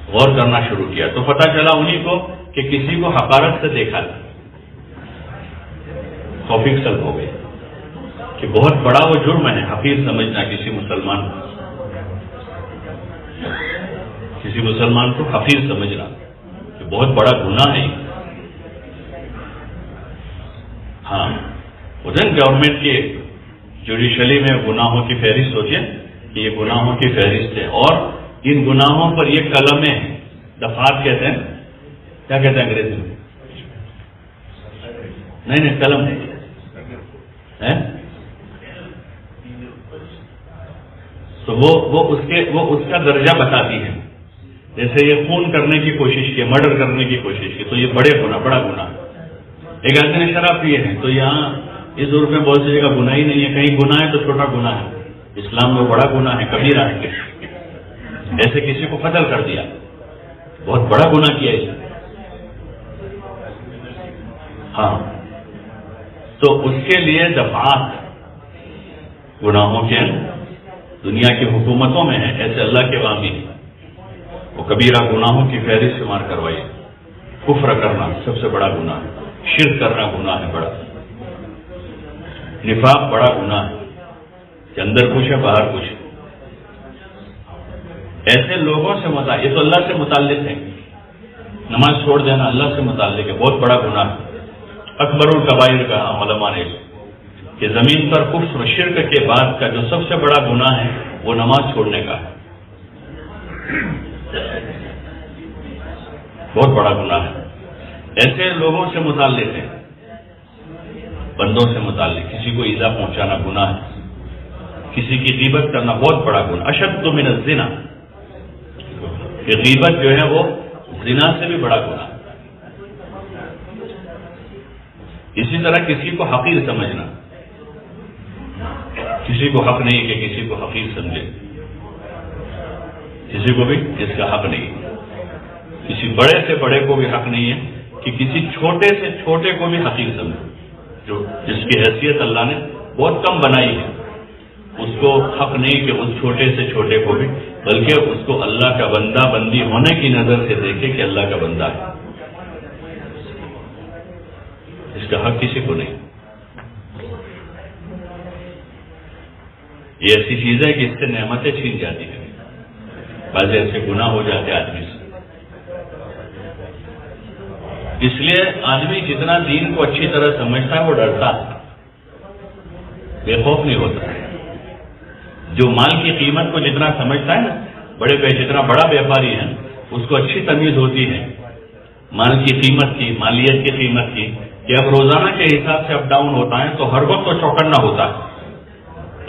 غور کرنا شروع کیا تو پتہ چلا انہی کو کہ کسی کو حقارت سے دیکھا تھا، توفیق سلب ہو گئی کہ بہت بڑا وہ جرم ہے حقیر سمجھنا کسی مسلمان کو حقیر سمجھنا، کہ بہت بڑا گناہ ہے۔ ہاں، ادھر گورنمنٹ کے جوڈیشلی میں گناہوں کی فہرست ہوتی ہے کہ یہ گناہوں کی فہرست ہے، اور ان گناہوں پر یہ قلمیں ہیں، دفعات کہتے ہیں، کیا کہتے ہیں انگریزی میں؟ نہیں قلم ہے، تو وہ اس کا درجہ بتاتی ہے۔ جیسے یہ خون کرنے کی کوشش کی، مرڈر کرنے کی کوشش کی، تو یہ بڑا گناہ۔ ایک آدمی نے شراب پیے ہیں، تو یہاں اس ضرور میں بہت سی جگہ گناہ ہی نہیں ہے، کہیں گناہ ہے تو چھوٹا گناہ ہے، اسلام میں بڑا گناہ ہے، کبیرہ ہے۔ ایسے کسی کو قتل کر دیا، بہت بڑا گناہ کیا ہے۔ ہاں، تو اس کے لیے دفعات گناہوں کے دنیا کی حکومتوں میں ہیں، ایسے اللہ کے وامی وہ کبیرہ گناہوں کی فہرست شمار کروائی۔ کفر کرنا سب سے بڑا گناہ ہے، شرک کرنا گناہ ہے بڑا، نفاق بڑا گناہ ہے کہ اندر کچھ ہے باہر کچھ ہے۔ ایسے لوگوں سے یہ تو اللہ سے متعلق ہے، نماز چھوڑ دینا اللہ سے متعلق ہے، بہت بڑا گناہ ہے۔ اکبر الکبائر کا علماء نے کہ زمین پر کفر و شرک کے بعد کا جو سب سے بڑا گناہ ہے وہ نماز چھوڑنے کا ہے، بہت بڑا گناہ ہے۔ ایسے لوگوں سے متعلق ہے، بندوں سے متعلق، کسی کو ایذا پہنچانا گناہ ہے، کسی کی غیبت کرنا بہت بڑا گناہ، اشد من الزنا، کہ غیبت جو ہے وہ زنا سے بھی بڑا گناہ۔ اسی طرح کسی کو حقیر سمجھنا، کسی کو حق نہیں کہ کسی کو حقیر سمجھے، کسی کو بھی اس کا حق نہیں، کسی بڑے سے بڑے کو بھی حق نہیں ہے کہ کسی چھوٹے سے چھوٹے کو بھی حقیر سمجھے، جس کی حیثیت اللہ نے بہت کم بنائی ہے، اس کو حق نہیں کہ اس چھوٹے سے چھوٹے کو بھی، بلکہ اس کو اللہ کا بندہ بندی ہونے کی نظر سے دیکھے کہ اللہ کا بندہ ہے۔ اس کا حق کسی کو نہیں. یہ ایسی چیز ہے کہ اس سے نعمتیں چھین جاتی ہیں، بعض ایسے گناہ ہو جاتے آدمی سے. اس لیے آدمی جتنا دین کو اچھی طرح سمجھتا ہے وہ ڈرتا ہے، بے خوف نہیں ہوتا. جو مال کی قیمت کو جتنا سمجھتا ہے نا، جتنا بڑا بیپاری ہے اس کو اچھی تمیز ہوتی ہے مال کی قیمت کی، مالیت کی قیمت کی، کہ اب روزانہ کے حساب سے اپ ڈاؤن ہوتا ہے تو ہر وقت تو چوکنا ہوتا ہے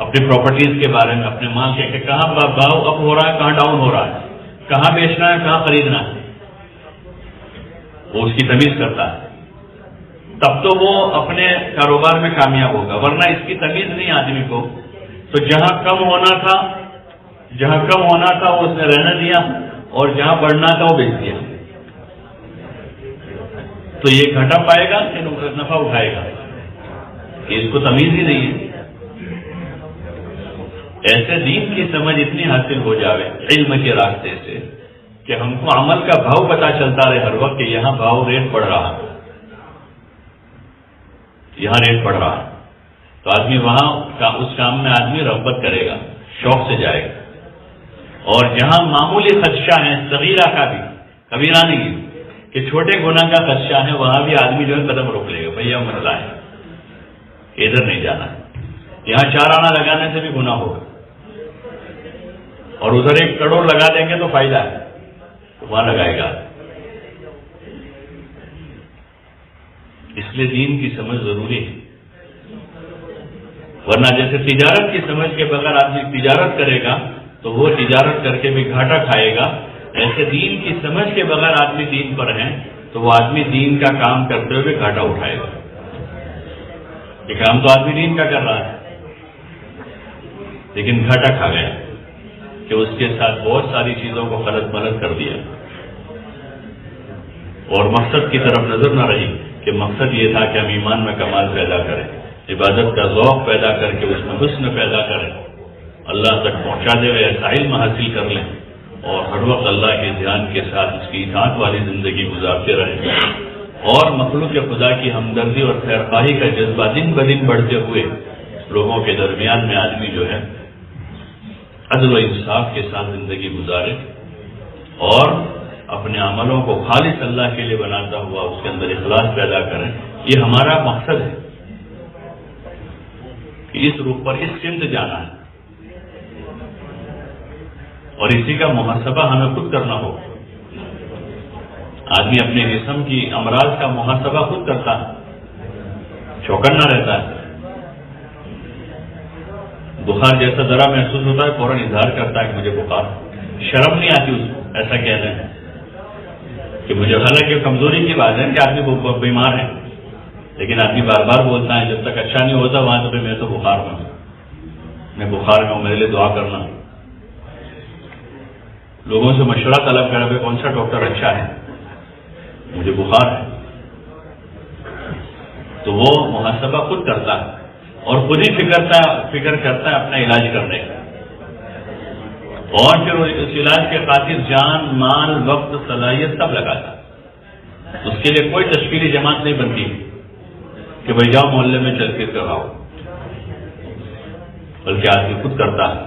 اپنی پراپرٹیز کے بارے میں، اپنے مال کے کہ کہاں بھاؤ اپ ہو رہا ہے، کہاں ڈاؤن ہو رہا ہے، کہاں بیچنا ہے، کہاں خریدنا ہے، وہ اس کی تمیز کرتا ہے. تب تو وہ اپنے کاروبار میں کامیاب ہوگا، ورنہ اس کی تمیز نہیں آدمی کو تو جہاں کم ہونا تھا وہ اس نے رہنے دیا، اور جہاں بڑھنا تھا وہ بیچ دیا. تو یہ گھاٹا پائے گا کہ نفع اٹھائے گا، کہ اس کو تمیز ہی نہیں ہے. ایسے دین کی سمجھ اتنی حاصل ہو جاوے علم کے راستے سے کہ ہم کو عمل کا بھاؤ پتا چلتا رہے ہر وقت کہ یہاں بھاؤ ریٹ بڑھ رہا ہے، یہاں ریٹ بڑھ رہا ہے، تو آدمی وہاں اس کام میں آدمی رغبت کرے گا، شوق سے جائے گا. اور جہاں معمولی خدشہ ہے صغیرہ کا بھی، کبیرہ نہیں ہے کہ چھوٹے گناہ کا خدشہ ہے، وہاں بھی آدمی جو ہے قدم روک لے گا، بھیا مسئلہ ہے ادھر نہیں جانا ہے. یہاں 4 آنا لگانے سے بھی گناہ ہوگا، اور ادھر 1 کروڑ لگا دیں گے تو فائدہ ہے، تو وہاں لگائے گا. اس لیے دین کی سمجھ ضروری ہے، ورنہ جیسے تجارت کی سمجھ کے بغیر آدمی تجارت کرے گا تو وہ تجارت کر کے بھی گھاٹا کھائے گا. ایسے دین کی سمجھ کے بغیر آدمی دین پر ہے تو وہ آدمی دین کا کام کرتے ہوئے گھاٹا اٹھائے گا. یہ کام تو آدمی دین کا کر رہا ہے لیکن گھاٹا کھا گیا کہ اس کے ساتھ بہت ساری چیزوں کو غلط ملت کر دیا، اور مقصد کی طرف نظر نہ رہی کہ مقصد یہ تھا کہ ہم ایمان میں کمال پیدا کریں، عبادت کا ذوق پیدا کر کے اس میں حسن پیدا کریں، اللہ تک پہنچا دے ایسا علم حاصل کر لیں، اور ہر وقت اللہ کے دھیان کے ساتھ اس کی اطاعت والی زندگی گزارتے رہیں، اور مخلوق خدا کی ہمدردی اور خیرخواہی کا جذبہ دن بدن بڑھتے ہوئے لوگوں کے درمیان میں آدمی جو ہے عدل و انصاف کے ساتھ زندگی گزارے، اور اپنے عملوں کو خالص اللہ کے لیے بناتا ہوا اس کے اندر اخلاص پیدا کریں. یہ ہمارا مقصد ہے کہ اس رخ پر اس سمت جانا ہے، اور اسی کا محاسبہ ہمیں خود کرنا ہوگا. آدمی اپنے جسم کی امراض کا محاسبہ خود کرتا ہے، چوکنا رہتا ہے. بخار جیسا ذرا محسوس ہوتا ہے فوراً اظہار کرتا ہے کہ مجھے بخار، شرم نہیں آتی اس کو ایسا کہنے میں کہ مجھے، حالانکہ کمزوری کی بات ہے کہ آدمی بیمار ہے، لیکن آدمی بار بار بولتا ہے جب تک اچھا نہیں ہوتا وہاں تو میں تو بخار میں ہوں، میں بخار میں ہوں، میرے لیے دعا کرنا. لوگوں سے مشورہ طلب کرا کہ کون سا ڈاکٹر اچھا ہے، مجھے بخار ہے. تو وہ محاسبہ خود کرتا ہے اور خود ہی فکر کرتا ہے اپنا علاج کرنے کا، اور پھر اس علاج کے خاطر جان، مال، وقت، صلاحیت سب لگاتا. اس کے لیے کوئی تشکیلی جماعت نہیں بنتی کہ بھائی جاؤ محلے میں چل کے کراؤ، بلکہ آدمی خود کرتا ہے.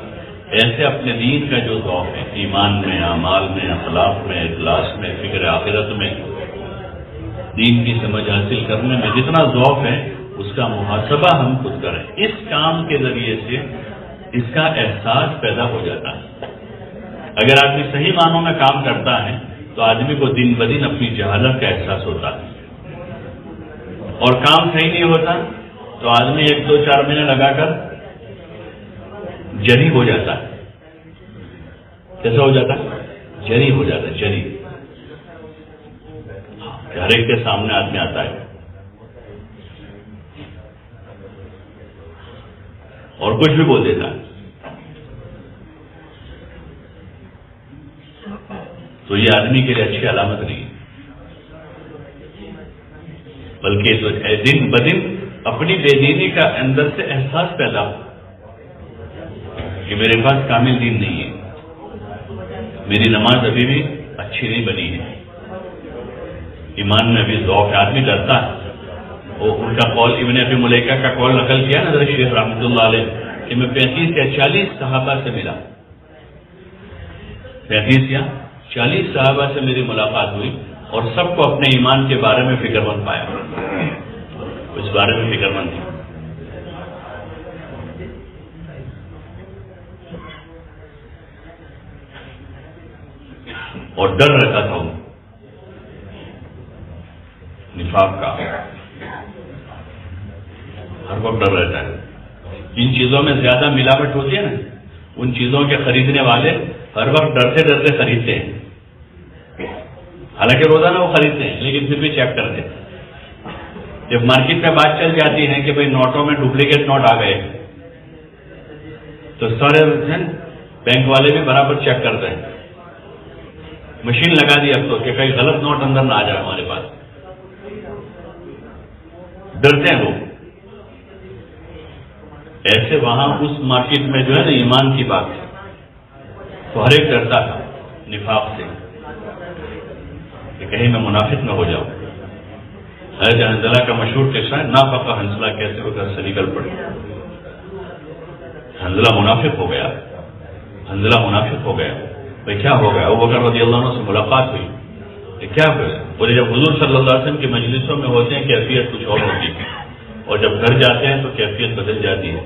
ایسے اپنے دین کا جو ذوق ہے، ایمان میں، اعمال میں، اخلاق میں، اخلاص میں، فکر آخرت میں، دین کی سمجھ حاصل کرنے میں جتنا ذوق ہے اس کا محاسبہ ہم خود کریں. اس کام کے ذریعے سے اس کا احساس پیدا ہو جاتا ہے. اگر آدمی صحیح معنوں میں کام کرتا ہے تو آدمی کو دن بدن اپنی جہالت کا احساس ہوتا ہے، اور کام صحیح نہیں ہوتا تو آدمی 1 2 4 مہینے لگا کر جری ہو جاتا ہے. کیسا ہو جاتا ہے؟ جری ہو جاتا ہے. جری ہر ایک کے سامنے آدمی آتا ہے اور کچھ بھی بول دیتا ہے. تو یہ آدمی کے لیے اچھی علامت نہیں، بلکہ تو دن بدن اپنی بے دینی کا اندر سے احساس پیدا ہو کہ میرے پاس کامل دین نہیں ہے، میری نماز ابھی بھی اچھی نہیں بنی ہے، ایمان میں ابھی ذوق ہے. آدمی ڈرتا ہے وہ ان کا قول ابن ابی ملیکہ کا قول نقل کیا نا حضرت شیخ رحمۃ اللہ علیہ کہ میں 35 یا 40 صحابہ سے ملا، 35 یا 40 صحابہ سے میری ملاقات ہوئی اور سب کو اپنے ایمان کے بارے میں فکر مند پایا، اس بارے میں فکر مند تھی۔ اور ڈر رہتا تھا نفاق کا، ہر وقت ڈر رہتا ہے۔ جن چیزوں میں زیادہ ملاوٹ ہوتی ہے نا، ان چیزوں کے خریدنے والے ہر وقت ڈرتے ڈرتے خریدتے ہیں، حالانکہ روزانہ وہ خریدتے ہیں لیکن پھر بھی چیک کرتے ہیں۔ جب مارکیٹ میں بات چل جاتی ہے کہ بھئی نوٹوں میں ڈپلیکیٹ نوٹ آ گئے تو سارے بینک والے بھی برابر چیک کرتے ہیں، مشین لگا دی اب تو کہ کہیں غلط نوٹ اندر نہ آ جائے ہمارے پاس، ڈرتے ہیں لوگ۔ ایسے وہاں اس مارکیٹ میں جو ہے نا ایمان کی بات ہے تو ہر ایک ڈرتا تھا نفاق سے کہ کہیں میں منافق نہ ہو جاؤں۔ حضرت حنظلہ کا مشہور قصہ ہے، نافقہ حنظلہ کیسے وہ گھر سے نکل پڑے، حنظلہ منافق ہو گیا، حنظلہ منافق ہو گیا۔ بھائی کیا ہو گیا؟ ابوبکر رضی اللہ عنہ سے ملاقات ہوئی، کیا ہو گیا؟ بولے جب حضور صلی اللہ علیہ وسلم کی مجلسوں میں ہوتے ہیں کیفیت کچھ اور ہوتی ہے اور جب گھر جاتے ہیں تو کیفیت بدل جاتی ہے۔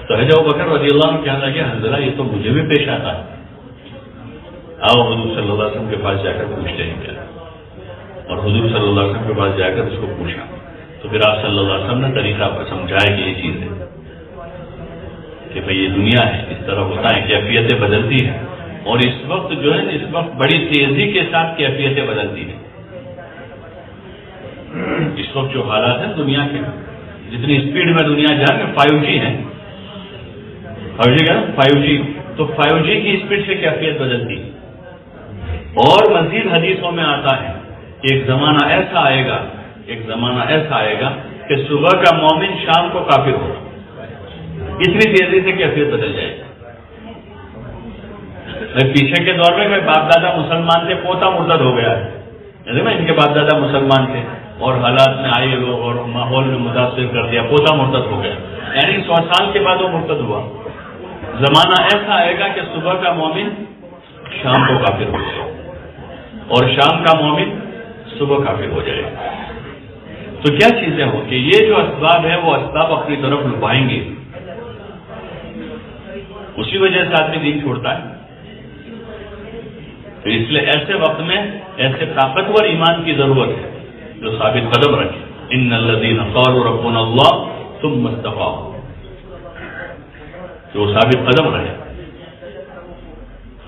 تو حضرت ابوبکر رضی اللہ عنہ کہنے لگے حنظلہ یہ تو مجھے بھی پیش آتا ہے، آؤ حضور صلی اللہ علیہ وسلم کے پاس جا کر پوچھتے ہیں کیا۔ اور حضور صلی اللہ علیہ وسلم کے پاس جا کر اس کو پوچھا تو پھر آپ صلی اللہ علیہ وسلم نے طریقہ پر سمجھایا کہ یہ چیز ہے کہ بھئی یہ دنیا ہے، اس طرح ہوتا ہے، کیفیتیں بدلتی ہیں، اور اس وقت جو ہے اس وقت بڑی تیزی کے ساتھ کیفیتیں بدلتی ہیں۔ اس وقت جو حالات ہیں دنیا کے، جتنی اسپیڈ میں دنیا جا رہی ہے، 5G ہے، 5G کیا 5G، تو 5G کی اسپیڈ سے کیفیت بدلتی ہے۔ اور مزید حدیثوں میں آتا ہے کہ ایک زمانہ ایسا آئے گا، ایک زمانہ ایسا آئے گا کہ صبح کا مومن شام کو کافر ہوگا، اتنی تیزی سے کیفیت بدل جائے گی۔ پیچھے کے دور میں باپ دادا مسلمان تھے، پوتا مرتد ہو گیا ہے، ان کے باپ دادا مسلمان تھے اور حالات میں آئے لوگ اور ماحول میں متاثر کر دیا، پوتا مرتد ہو گیا، یعنی 100 سال کے بعد وہ مرتد ہوا۔ زمانہ ایسا آئے گا کہ صبح کا مومن شام کو کافر ہو جائے اور شام کا مومن صبح کافر ہو جائے۔ تو کیا چیزیں ہوں کہ یہ جو اسباب ہے وہ اسباب اپنی طرف لبائیں گے، اسی وجہ سے آدمی دین چھوڑتا ہے۔ تو اس لیے ایسے وقت میں ایسے طاقتور ایمان کی ضرورت ہے جو ثابت قدم رکھے۔ ان الذین قالوا ربنا اللہ ثم استقاموا، جو ثابت قدم رہے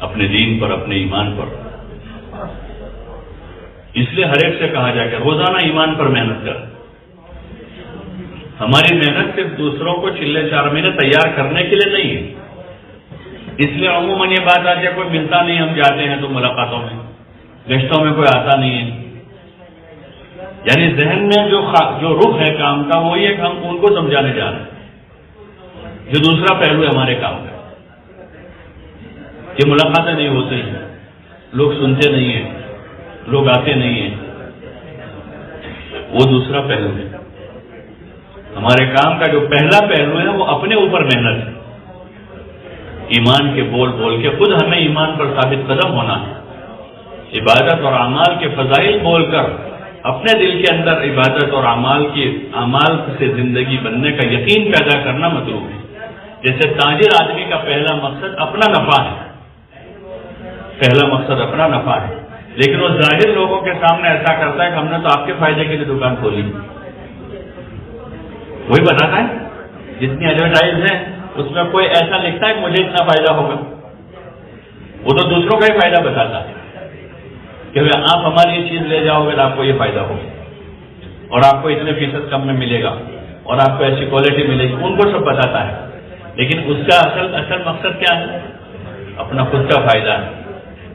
اپنے دین پر، اپنے ایمان پر۔ اس لیے ہر ایک سے کہا جائے کہ روزانہ ایمان پر محنت کر۔ ہماری محنت صرف دوسروں کو چلے چار مہینے تیار کرنے کے لیے نہیں ہے، اس لیے عموماً یہ بات آتی ہے کوئی ملتا نہیں، ہم جاتے ہیں تو ملاقاتوں میں، گشتوں میں کوئی آتا نہیں ہے، یعنی ذہن میں جو رخ ہے کام کا وہ یہ کہ ہم ان کو سمجھانے جا رہے ہیں، جو دوسرا پہلو ہے ہمارے کام کا کہ ملاقاتیں نہیں ہوتی ہیں، لوگ سنتے نہیں ہیں، لوگ آتے نہیں ہیں، وہ دوسرا پہلو ہے۔ ہمارے کام کا جو پہلا پہلو ہے وہ اپنے اوپر محنت ہے، ایمان کے بول بول کے خود ہمیں ایمان پر ثابت قدم ہونا ہے، عبادت اور اعمال کے فضائل بول کر اپنے دل کے اندر عبادت اور اعمال سے زندگی بننے کا یقین پیدا کرنا مطلوب ہے۔ جیسے تاجر آدمی کا پہلا مقصد اپنا نفع ہے، پہلا مقصد اپنا نفع ہے، لیکن وہ ظاہر لوگوں کے سامنے ایسا کرتا ہے کہ ہم نے تو آپ کے فائدے کے لیے دکان کھولی، وہی بتاتا ہے جتنی ایڈورٹائز ہے اس میں کوئی ایسا لکھتا ہے کہ مجھے اتنا فائدہ ہوگا، وہ تو دوسروں کا ہی فائدہ بتاتا ہے کہ آپ ہماری یہ چیز لے جاؤ گے تو آپ کو یہ فائدہ ہوگا اور آپ کو اتنے فیصد کم میں ملے گا اور آپ کو ایسی کوالٹی ملے گی، ان کو سب بتاتا ہے، لیکن اس کا اصل مقصد کیا ہے؟ اپنا خود کا فائدہ ہے۔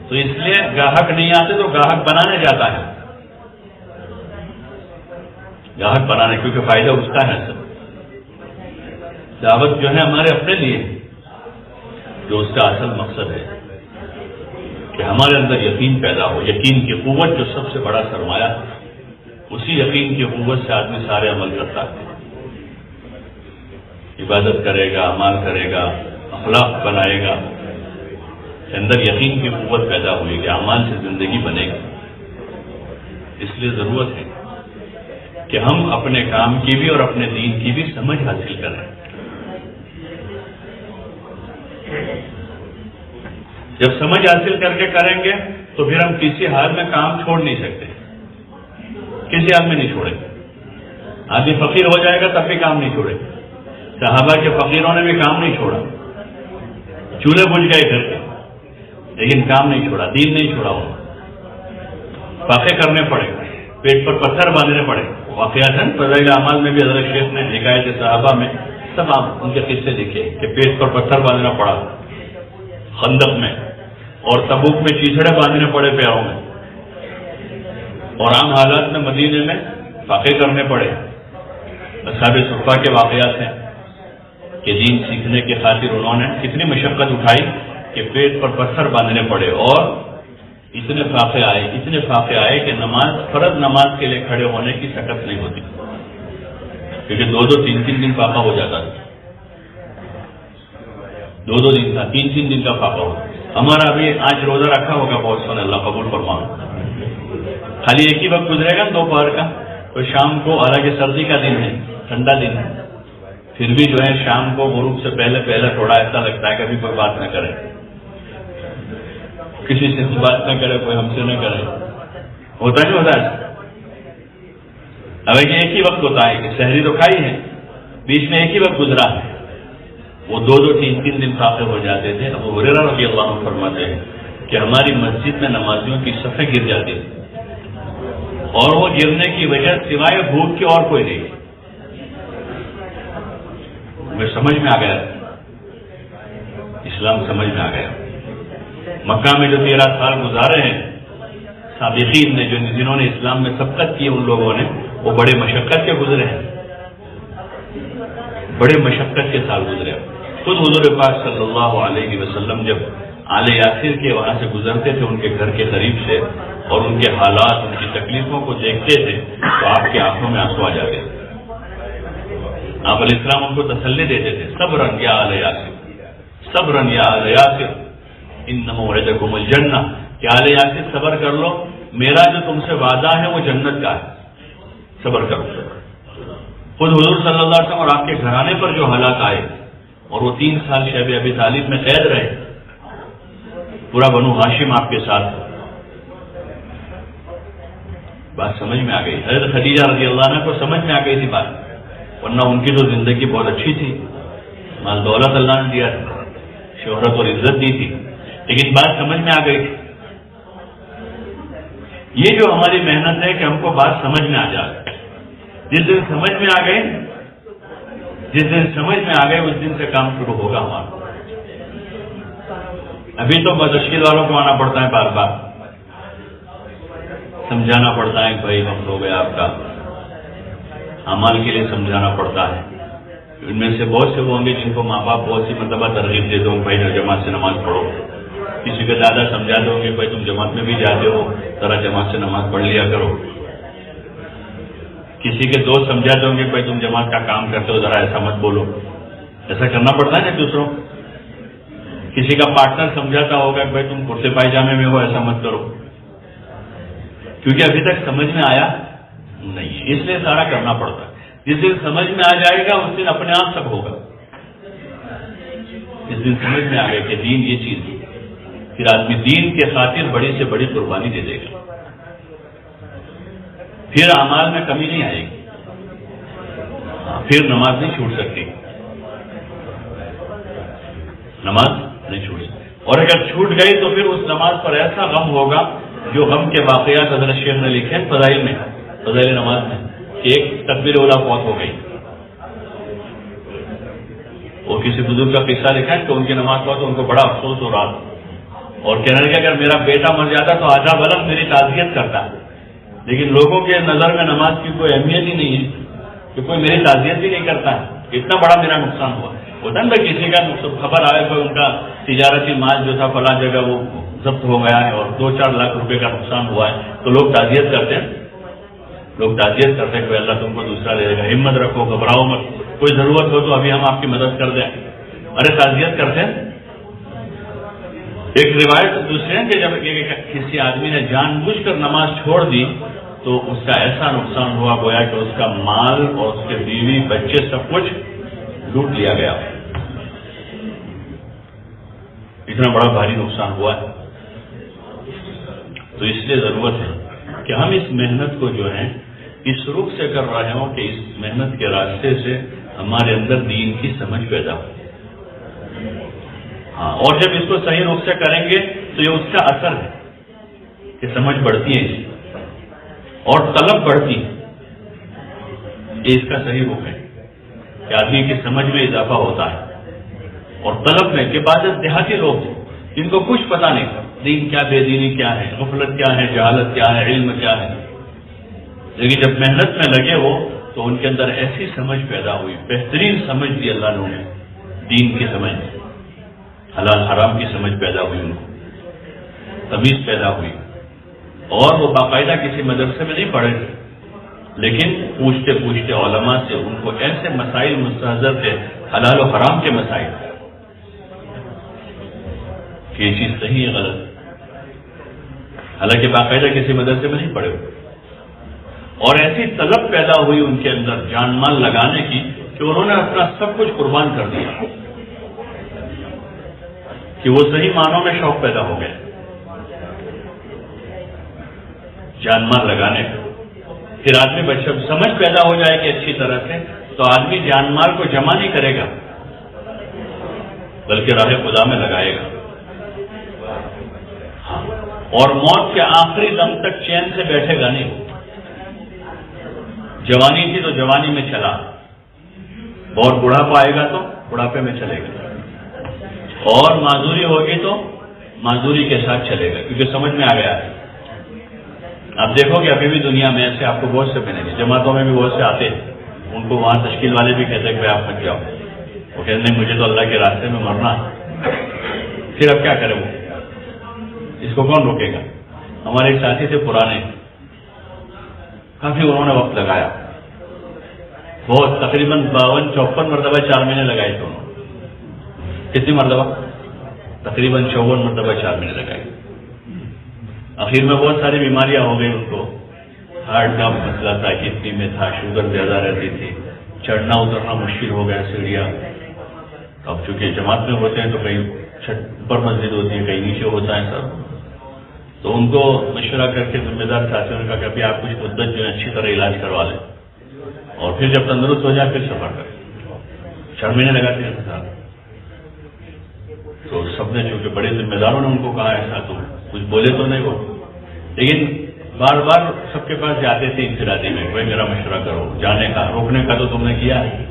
تو اس لیے گاہک نہیں آتے تو گاہک بنانے جاتا ہے، گاہک بنانے، کیونکہ فائدہ اس کا ہے۔ سب دعوت جو ہے ہمارے اپنے لیے، جو اس کا اصل مقصد ہے کہ ہمارے اندر یقین پیدا ہو، یقین کی قوت جو سب سے بڑا سرمایہ ہے، اسی یقین کی قوت سے آدمی سارے عمل کرتا ہے، عبادت کرے گا، اعمال کرے گا، اخلاق بنائے گا، اندر یقین کی قوت پیدا ہوئے گی، اعمال سے زندگی بنے گی۔ اس لیے ضرورت ہے کہ ہم اپنے کام کی بھی اور اپنے دین کی بھی سمجھ حاصل کریں۔ جب سمجھ حاصل کر کے کریں گے تو پھر ہم کسی حال میں کام چھوڑ نہیں سکتے، کسی حال میں نہیں چھوڑیں گے۔ آدمی فقیر ہو جائے گا تب بھی کام نہیں چھوڑے گا۔ صحابہ کے فقیروں نے بھی کام نہیں چھوڑا، چولہے بجھ گئے گھر کے لیکن کام نہیں چھوڑا، دین نہیں چھوڑا، وہ فاقے کرنے پڑے، پیٹ پر پتھر باندھنے پڑے۔ واقعات ہیں فضائل اعمال میں بھی حضرت شیخ نے حکایت صحابہ میں سب آپ ان کے قصے لکھے کہ پیٹ پر پتھر باندھنا پڑا خندق میں، اور تبوک میں چیچڑے باندھنے پڑے پیروں میں، اور عام حالات میں مدینے میں فاقے کرنے پڑے۔ اصحاب صفہ کے واقعات ہیں کہ دین سیکھنے کی خاطر انہوں نے کتنی مشقت اٹھائی کہ پیٹ پر پتھر باندھنے پڑے، اور اتنے فاقے آئے کہ نماز، فرض نماز کے لیے کھڑے ہونے کی سکت نہیں ہوتی، کیونکہ 2-3 دن فاقہ ہو جاتا تھا، 2 دن کا، 3 دن کا فاقہ ہو۔ ہمارا ابھی آج روزہ رکھا ہوگا بہت سونے، اللہ قبول فرمائے، خالی ایک ہی وقت گزرے گا دوپہر کا، تو شام کو، حالانکہ سردی کا دن ہے، ٹھنڈا دن ہے، پھر بھی جو ہے شام کو غروب سے پہلے تھوڑا ایسا لگتا ہے کہ ابھی کوئی بات نہ کرے، کسی سے بات نہ کرے، کوئی ہم سے نہ کرے، ہوتا نہیں ہوتا ہے؟ اب ایک ہی وقت ہوتا ہے کہ سحری تو کھائی ہے، بیچ میں ایک ہی وقت گزرا ہے، وہ 2-3 دن فاقے ہو جاتے تھے۔ ابو ہریرہ رضی اللہ عنہ فرماتے ہیں کہ ہماری مسجد میں نمازیوں کی صفیں گر جاتی تھی، اور وہ گرنے کی وجہ سوائے بھوک کی اور کوئی نہیں۔ مجھے سمجھ میں آ گیا، اسلام سمجھ میں آ گیا۔ مکہ میں جو 13 سال گزارے ہیں سابقین نے، جنہوں نے اسلام میں سبقت کی، ان لوگوں نے، وہ بڑے مشقت کے گزرے ہیں، بڑے مشقت کے سال گزرے۔ خود حضور پاک صلی اللہ علیہ وسلم جب آل یاسر کے وہاں سے گزرتے تھے، ان کے گھر کے قریب سے، اور ان کے حالات، ان کی تکلیفوں کو دیکھتے تھے تو آپ کی آنکھوں میں آنسو آ جاتے تھے۔ آپ علیہ السلام ان کو تسلی دیتے تھے، صبرن یا آل یاسر، صبرن یا آل یاسر ان موعدکم الجنہ، کہ آل یاسر صبر کر لو، میرا جو تم سے وعدہ ہے وہ جنت کا ہے، صبر کرو۔ خود حضور صلی اللہ علیہ وسلم اور آپ کے گھرانے پر جو حالات آئے، اور وہ 3 سال شیب ابی طالب میں قید رہے، پورا بنو ہاشم آپ کے ساتھ، بات سمجھ میں آ گئی۔ حضرت خدیجہ رضی اللہ عنہ کو سمجھ میں آ گئی تھی بات، ورنہ ان کی تو زندگی بہت اچھی تھی، مال دولت اللہ نے دیا تھا، شہرت اور عزت دی تھی، لیکن بات سمجھ میں آ گئی تھی۔ یہ جو ہماری محنت ہے کہ ہم کو بات سمجھ میں آ جائے، جس دن سمجھ میں آ گئے، اس دن سے کام شروع ہوگا ہمارا۔ ابھی تو تشکیل والوں کو آنا پڑتا ہے، بار بار سمجھانا پڑتا ہے، بھائی وقت ہو گیا آپ کا، اعمال کے لیے سمجھانا پڑتا ہے۔ ان میں سے بہت سے وہ ہوں گے جن کو ماں باپ بہت سی مرتبہ ترغیب دیتے ہوں، بھائی جماعت سے نماز پڑھو، کسی کے دادا سمجھاتے ہوں گے، بھائی تم جماعت میں بھی جاتے ہو، ذرا جماعت سے نماز پڑھ لیا کرو، کسی کے دوست سمجھاتے ہوں گے، بھائی تم جماعت کا کام کرتے ہو، ذرا ایسا مت بولو، ایسا کرنا پڑتا ہے نا دوسروں۔ کسی کا پارٹنر سمجھاتا ہوگا کہ بھائی تم کرتے پائجامے میں ہو، ایسا مت کرو، کیونکہ ابھی تک سمجھ میں آیا نہیں، اس لیے سارا کرنا پڑتا ہے۔ جس دن سمجھ میں آ جائے گا اس دن اپنے آپ سب ہوگا، اس دن سمجھ میں آ گیا کہ دین یہ چیز ہے، پھر آدمی دین کے خاطر بڑی سے بڑی قربانی دے دے گا، پھر اعمال میں کمی نہیں آئے گی، پھر نماز نہیں چھوٹ سکتی، نماز نہیں چھوٹ سکتی، اور اگر چھوٹ گئی تو پھر اس نماز پر ایسا غم ہوگا، جو غم کے واقعات حضرت شیخ نے لکھے ہیں فضائل میں، فضائل نماز میں، کہ ایک تکبیر اولا فوت ہو گئی، اور کسی بزرگ کا قصہ لکھا ہے کہ ان کی نماز فوت تو ان کو بڑا افسوس ہو رہا، اور کہنے لگا اگر میرا بیٹا مر جاتا تو آدھا بلب میری تعزیت کرتا، لیکن لوگوں کے نظر میں نماز کی کوئی اہمیت ہی نہیں ہے، کہ کوئی میری تعزیت بھی نہیں کرتا ہے، اتنا بڑا میرا نقصان ہوا۔ ہوتا نا کسی کا خبر آئے کوئی ان کا تجارتی مال جو تھا فلاں جگہ وہ ضبط ہو گیا ہے اور 2-4 لاکھ روپے کا نقصان ہوا ہے، تو لوگ تعزیت کرتے ہیں، لوگ تعزیت کرتے ہیں کہ اللہ تم کو دوسرا لے گا، ہمت رکھو، گھبراؤ مت، کوئی ضرورت ہو تو ابھی ہم آپ کی مدد کر دیں. ارے تعزیت کرتے ہیں. ایک روایت دوسرے ہیں کہ جب کسی آدمی نے جان بوجھ کر نماز چھوڑ دی تو اس کا ایسا نقصان ہوا گویا کہ اس کا مال اور اس کے بیوی بچے سب کچھ لوٹ لیا گیا. اتنا بڑا بھاری نقصان ہوا ہے. تو اس لیے ضرورت ہے کہ ہم اس محنت کو جو ہے اس رخ سے کر رہے ہوں کہ اس محنت کے راستے سے ہمارے اندر دین کی سمجھ پیدا ہو. ہاں، اور جب اس کو صحیح رخ سے کریں گے تو یہ اس کا اثر ہے کہ سمجھ بڑھتی ہے اس کی اور طلب بڑھتی ہے. یہ اس کا صحیح رخ ہے کہ آدمی کی سمجھ میں اضافہ ہوتا ہے اور طلب میں کہ بعض دیہاتی لوگ جن کو کچھ پتہ نہیں دین کیا، بے دینی کیا ہے، غفلت کیا ہے، جہالت کیا ہے، علم کیا ہے، لیکن جب محنت میں لگے وہ تو ان کے اندر ایسی سمجھ پیدا ہوئی، بہترین سمجھ دی اللہ نے انہیں، دین کی سمجھ، حلال حرام کی سمجھ پیدا ہوئی، ان کو تمیز پیدا ہوئی. اور وہ باقاعدہ کسی مدرسے میں نہیں پڑھے تھے لیکن پوچھتے پوچھتے علماء سے ان کو ایسے مسائل مستحضر تھے، حلال و حرام کے مسائل، کہ یہ چیز صحیح ہے غلط، حالانکہ باقاعدہ کسی مدرسے میں نہیں پڑھے ہوئے. اور ایسی طلب پیدا ہوئی ان کے اندر جان مال لگانے کی کہ انہوں نے اپنا سب کچھ قربان کر دیا کہ وہ صحیح معنوں میں شوق پیدا ہو گئے جان مال لگانے کا. پھر آدمی بچہ سمجھ پیدا ہو جائے کہ اچھی طرح سے تو آدمی جان مال کو جمع نہیں کرے گا بلکہ راہ خدا میں لگائے گا. ہاں، اور موت کے آخری دم تک چین سے بیٹھے گا نہیں. جوانی تھی تو جوانی میں چلا، اور بڑھاپا آئے گا تو بڑھاپے میں چلے گا، اور معذوری ہوگی تو معذوری کے ساتھ چلے گا کیونکہ سمجھ میں آ گیا ہے. آپ دیکھو کہ ابھی بھی دنیا میں ایسے آپ کو بہت سے ملیں گے، جماعتوں میں بھی بہت سے آتے ہیں، ان کو وہاں تشکیل والے بھی کہتے ہیں کہ آپ مت جاؤ، وہ کہتے ہیں مجھے تو اللہ کے راستے میں مرنا. پھر اب کیا کریں، وہ اس کو کون روکے گا؟ ہمارے ایک ساتھی سے پرانے کافی انہوں نے وقت لگایا، بہت تقریباً 52-54 مرتبہ 4 مہینے لگائے تھے انہوں نے. کتنی مرتبہ؟ تقریباً 54 مرتبہ 4 مہینے لگائے. آخر میں بہت ساری بیماریاں ہو گئی ان کو، ہارٹ کا مسئلہ تھا، کڈنی میں تھا، شوگر زیادہ رہتی تھی، چڑھنا اترنا مشکل ہو گیا سیڑھیاں. اب چونکہ جماعت میں ہوتے ہیں تو کہیں اوپر مسجد ہوتی ہے کہیں نیچے ہوتا ہے سب، تو ان کو مشورہ کر کے ذمہ دار ساتھیوں نے کہا کہ ابھی آپ کچھ مدت جو ہے اچھی طرح علاج کروا لیں اور پھر جب تندرست ہو جائے پھر سفر کریں. 4 مہینے لگاتے ہیں ساتھ. تو سب نے چونکہ بڑے ذمہ داروں نے ان کو کہا ایسا تو کچھ بولے تو نہیں وہ، لیکن بار بار سب کے پاس جاتے تھے انفرادی میں، بھائی میرا مشورہ کرو، جانے کا روکنے کا تو تم نے کیا ہے،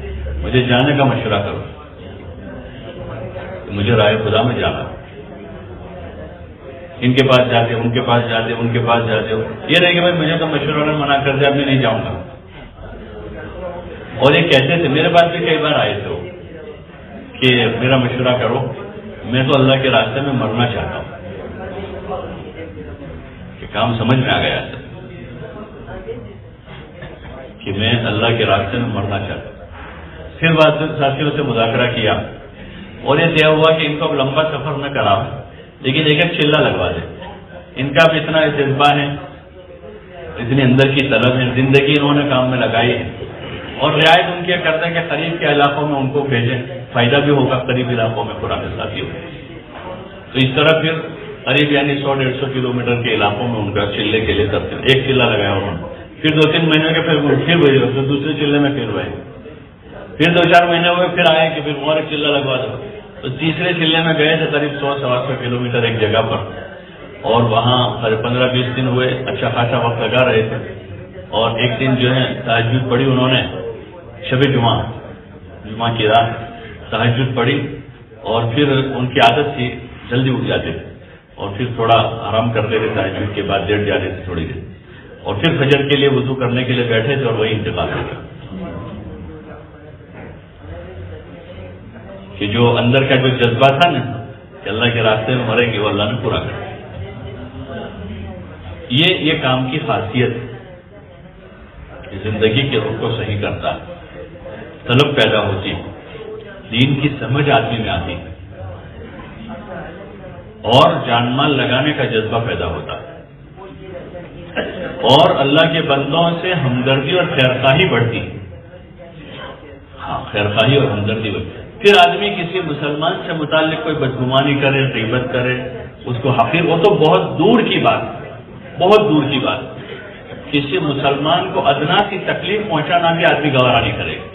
مجھے جانے کا مشورہ کرو، مجھے رائے خدا میں جانا. ان کے پاس جاتے، ان کے پاس جاتے، ان کے پاس جاتے ہو، یہ نہیں کہ بھائی مجھے تو مشورہ نے منع کر دیا اب میں نہیں جاؤں گا. اور یہ کہتے تھے، میرے پاس بھی کئی بار آئے تھے کہ میرا مشورہ کرو، میں تو اللہ کے راستے میں مرنا چاہتا ہوں. کہ کام سمجھ میں آ گیا کہ میں اللہ کے راستے میں مرنا چاہتا ہوں. پھر بعد ساتھیوں سے مذاکرہ کیا اور یہ طے ہوا کہ ان کو اب لمبا سفر نہ کرا لیکن ایک ایک چلہ لگوا دے. ان کا بھی اتنا جذبہ ہے، اتنی اندر کی طلب ہے، زندگی انہوں نے کام میں لگائی ہے اور رعایت ان کے کرتے ہیں کہ قریب کے علاقوں میں ان کو بھیجیں، فائدہ بھی ہوگا قریب علاقوں میں پرانے ساتھی ہو. تو اس طرح پھر قریب یعنی 100-150 کلومیٹر کے علاقوں میں ان کا چلے کے لیے کرتے ہیں. ایک چلہ لگایا انہوں نے، پھر 2-3 مہینے کے پھر وہی دوسرے چلے میں پھر وہی، پھر 2-4 مہینے ہوئے پھر آئے کہ پھر اور ایک چلہ لگوا دو. تو تیسرے چلے میں گئے تھے قریب 100-125 کلومیٹر ایک جگہ پر، اور وہاں 15-20 دن ہوئے، اچھا خاصا وقت لگا رہے تھے. اور ایک دن جو ہے تہجد پڑھی انہوں نے، شب جمعہ کی رات تہجد پڑھی، اور پھر ان کی عادت تھی جلدی اٹھ جاتے تھے اور پھر تھوڑا آرام کرتے تھے، تہجد کے بعد لیٹ جاتے تھے تھوڑی دیر، اور پھر فجر کے لیے وضو کرنے کے لیے بیٹھے تھے اور وہی انتقال ہو گیا. کہ جو اندر کا جو جذبہ تھا نا کہ اللہ کے راستے میں مریں گے وہ اللہ نے پورا کر. یہ کام کی خاصیت ہے. زندگی کے رخ کو صحیح کرتا ہے، طلب پیدا ہوتی ہے، دین کی سمجھ آدمی میں آتی ہے اور جان مال لگانے کا جذبہ پیدا ہوتا ہے اور اللہ کے بندوں سے ہمدردی اور خیرخواہی بڑھتی ہے۔ ہاں، خیرخواہی اور ہمدردی بڑھتی۔ پھر آدمی کسی مسلمان سے متعلق کوئی بدگمانی کرے، غیبت کرے، اس کو حقیر، وہ تو بہت دور کی بات، بہت دور کی بات۔ کسی مسلمان کو ادنا سی تکلیف پہنچانا بھی آدمی گوارا نہیں کرے گا،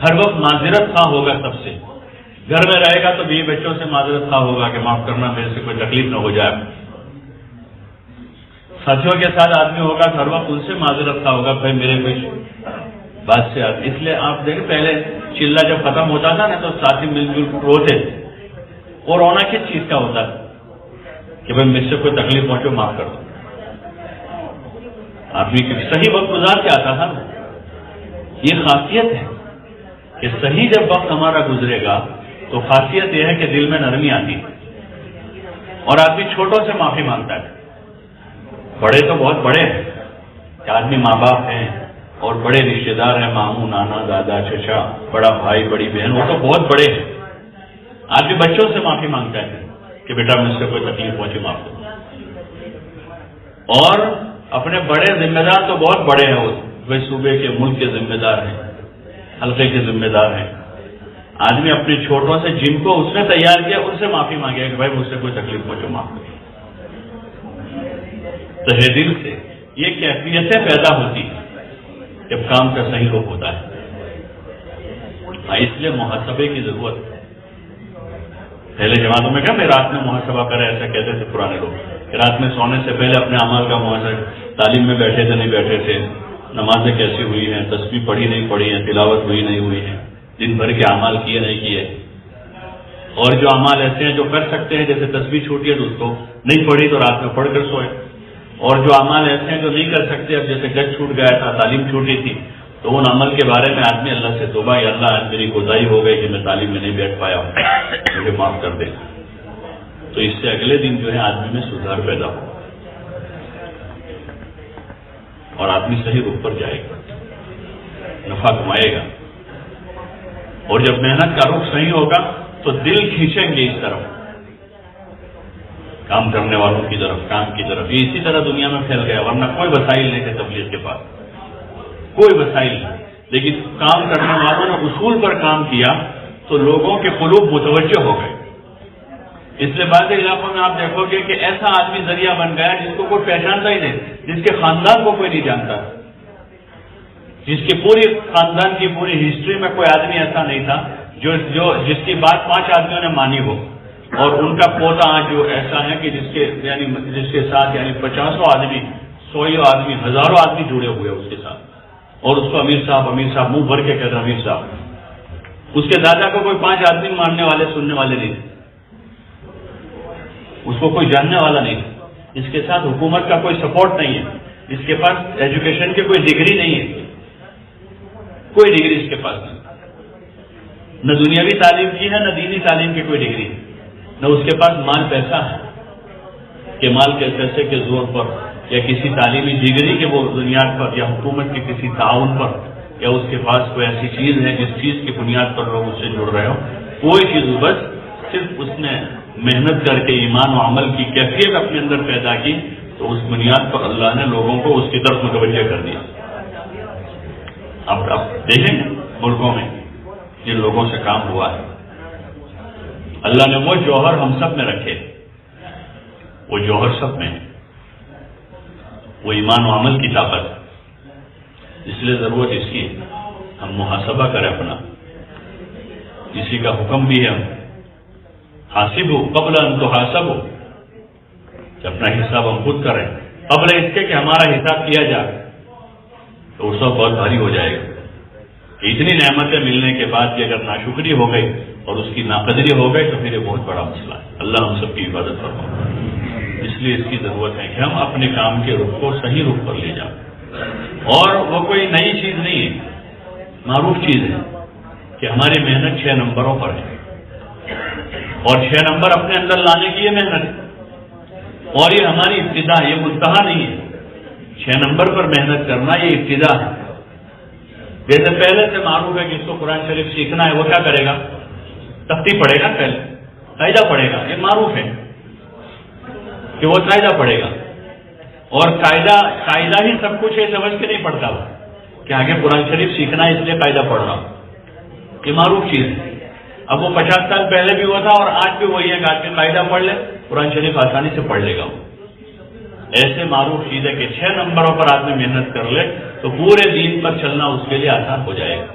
ہر وقت معذرت خواہ ہوگا سب سے، گھر میں رہے گا تو بیوی بچوں سے معذرت خواہ ہوگا کہ معاف کرنا، میرے سے کوئی تکلیف نہ ہو جائے، ساتھیوں کے ساتھ آدمی ہوگا تو ہر وقت ان سے معذرت خواہ ہوگا، بھائی میرے کوئی بات سے آدمی۔ اس لیے آپ دیکھیں پہلے چلہ جب ختم ہوتا تھا نا تو ساتھی مل جل روتے، اور رونا کس چیز کا ہوتا ہے کہ بھائی مجھ سے کوئی تکلیف پہنچو، معاف کر دو۔ آدمی صحیح وقت گزار کے آتا تھا، یہ خاصیت ہے کہ صحیح جب وقت ہمارا گزرے گا تو خاصیت یہ ہے کہ دل میں نرمی آتی ہے اور آدمی چھوٹوں سے معافی مانگتا ہے۔ بڑے تو بہت بڑے ہیں کہ آدمی ماں باپ ہیں اور بڑے رشتے دار ہیں، ماموں، نانا، دادا، چچا، بڑا بھائی، بڑی بہن، وہ تو بہت بڑے ہیں۔ آدمی بچوں سے معافی مانگتا ہے کہ بیٹا مجھ سے کوئی تکلیف پہنچی، معاف کرو۔ اور اپنے بڑے ذمہ دار تو بہت بڑے ہیں، وہ صوبے کے، ملک کے ذمہ دار ہیں، حلقے کے ذمہ دار ہیں۔ آدمی اپنے چھوٹوں سے، جن کو اس نے تیار کیا، ان سے معافی مانگے کہ بھائی مجھ سے کوئی تکلیف پہنچو، معاف کرو۔ تہہ دل سے یہ کیفیتیں پیدا ہوتی ہیں جب کام کا صحیح رخ ہوتا ہے۔ اس لیے محاسبے کی ضرورت ہے۔ پہلے زمانوں میں کیا میں رات میں محاسبہ کرے، ایسا کہتے تھے پرانے لوگ کہ رات میں سونے سے پہلے اپنے اعمال کا محاسبہ، تعلیم میں بیٹھے تھے نہیں بیٹھے تھے، نمازیں کیسی ہوئی ہیں، تسبیح پڑھی نہیں پڑھی ہیں، تلاوت ہوئی نہیں ہوئی ہے، دن بھر کے اعمال کیے نہیں کیے، اور جو اعمال ایسے ہیں جو کر سکتے ہیں، جیسے تسبیح چھوٹی ہے تو اس کو نہیں پڑھی تو رات میں پڑھ کر سوئے، اور جو اعمال ایسے ہیں جو نہیں کر سکتے، اب جیسے گج چھوٹ گیا تھا، تعلیم چھوٹی تھی، تو ان عمل کے بارے میں آدمی اللہ سے توبہ، یا اللہ آج میری کوتاہی ہو گئی کہ میں تعلیم میں نہیں بیٹھ پایا ہوں، مجھے معاف کر دے، تو اس سے اگلے دن جو ہے آدمی میں سدھار پیدا ہو اور آدمی صحیح رخ پر جائے گا، نفع کمائے گا۔ اور جب محنت کا رخ صحیح ہوگا تو دل کھینچیں گے اس طرف، کام کرنے والوں کی طرف، کام کی طرف۔ یہ اسی طرح دنیا میں پھیل گیا، ورنہ کوئی وسائل نہیں تھے تبلیغ کے پاس، کوئی وسائل نہیں، لیکن کام کرنے والوں نے اصول پر کام کیا تو لوگوں کے قلوب متوجہ ہو گئے۔ اس لیے بعض علاقوں میں آپ دیکھو گے کہ ایسا آدمی ذریعہ بن گیا جس کو کوئی پہچانتا ہی نہیں، جس کے خاندان کو کوئی نہیں جانتا، جس کی پوری خاندان کی پوری ہسٹری میں کوئی آدمی ایسا نہیں تھا جس کی بات 5 آدمیوں نے مانی ہو، اور ان کا پوتا آج جو ایسا ہے کہ جس کے ساتھ 50 آدمی، 100 آدمی، ہزاروں آدمی جڑے ہوئے اس کے ساتھ، اور اس کو امیر صاحب منہ بھر کے کہتے ہیں امیر صاحب۔ اس کے دادا کو کوئی 5 آدمی ماننے والے، سننے والے نہیں تھے، اس کو کوئی جاننے والا نہیں تھا، اس کے ساتھ حکومت کا کوئی سپورٹ نہیں ہے، اس کے پاس ایجوکیشن کی کوئی ڈگری نہیں ہے، کوئی ڈگری اس کے پاس نہیں، نہ دنیاوی تعلیم کی ہے، نہ دینی تعلیم کی کوئی ڈگری، نہ اس کے پاس مال پیسہ ہے کہ مال کے پیسے کے زور پر یا کسی تعلیمی ڈگری کے وہ بنیاد پر یا حکومت کے کسی تعاون پر یا اس کے پاس کوئی ایسی چیز ہے جس چیز کی بنیاد پر لوگ اس سے جڑ رہے ہو، کوئی چیز، بس صرف اس نے محنت کر کے ایمان و عمل کی کیفیت اپنے اندر پیدا کی، تو اس بنیاد پر اللہ نے لوگوں کو اس کی طرف متوجہ کر دیا۔ اب دیکھیں ملکوں میں جن لوگوں سے کام ہوا ہے، اللہ نے وہ جوہر ہم سب میں رکھے، وہ جوہر سب میں ہے، وہ ایمان و عمل کی طاقت، اس لیے ضرورت اس کی ہم محاسبہ کریں اپنا، اسی کا حکم بھی ہے، حاسبو قبل ان تحاسبو، کہ اپنا حساب ہم خود کریں قبل اس کے کہ ہمارا حساب کیا جائے، تو اس وقت بہت بھاری ہو جائے گا کہ اتنی نعمتیں ملنے کے بعد بھی اگر ناشکری ہو گئی اور اس کی ناقدری ہو گئی تو پھر یہ بہت بڑا مسئلہ ہے۔ اللہ ہم سب کی حفاظت فرمائے۔ اس لیے اس کی ضرورت ہے کہ ہم اپنے کام کے رخ کو صحیح رخ پر لے جائیں، اور وہ کوئی نئی چیز نہیں ہے، معروف چیز ہے کہ ہماری محنت 6 نمبروں پر ہے، اور 6 نمبر اپنے اندر لانے کی یہ محنت ہے، اور یہ ہماری ابتدا، یہ منتہا نہیں ہے 6 نمبر پر محنت کرنا یہ ابتدا ہے. جیسے پہلے سے معروف ہے کہ اس کو قرآن شریف سیکھنا ہے، وہ کیا کرے گا؟ تختی پڑھے گا، پہلے قاعدہ پڑھے گا. یہ معروف ہے کہ وہ قاعدہ پڑھے گا، اور قاعدہ ہی سب کچھ ہے سمجھ کے نہیں پڑھتا وہ کہ آگے قرآن شریف سیکھنا ہے اس لیے قاعدہ پڑھ رہا ہوں. یہ معروف چیز ہے. اب وہ 50 سال پہلے بھی ہوا تھا اور آج بھی وہی ہے کہ آج کے قاعدہ پڑھ لے، قرآن شریف آسانی سے پڑھ لے گا. وہ ایسے معروف چیز ہے کہ 6 نمبروں پر آدمی محنت کر لے تو پورے دین پر چلنا اس کے لیے آسان ہو جائے گا.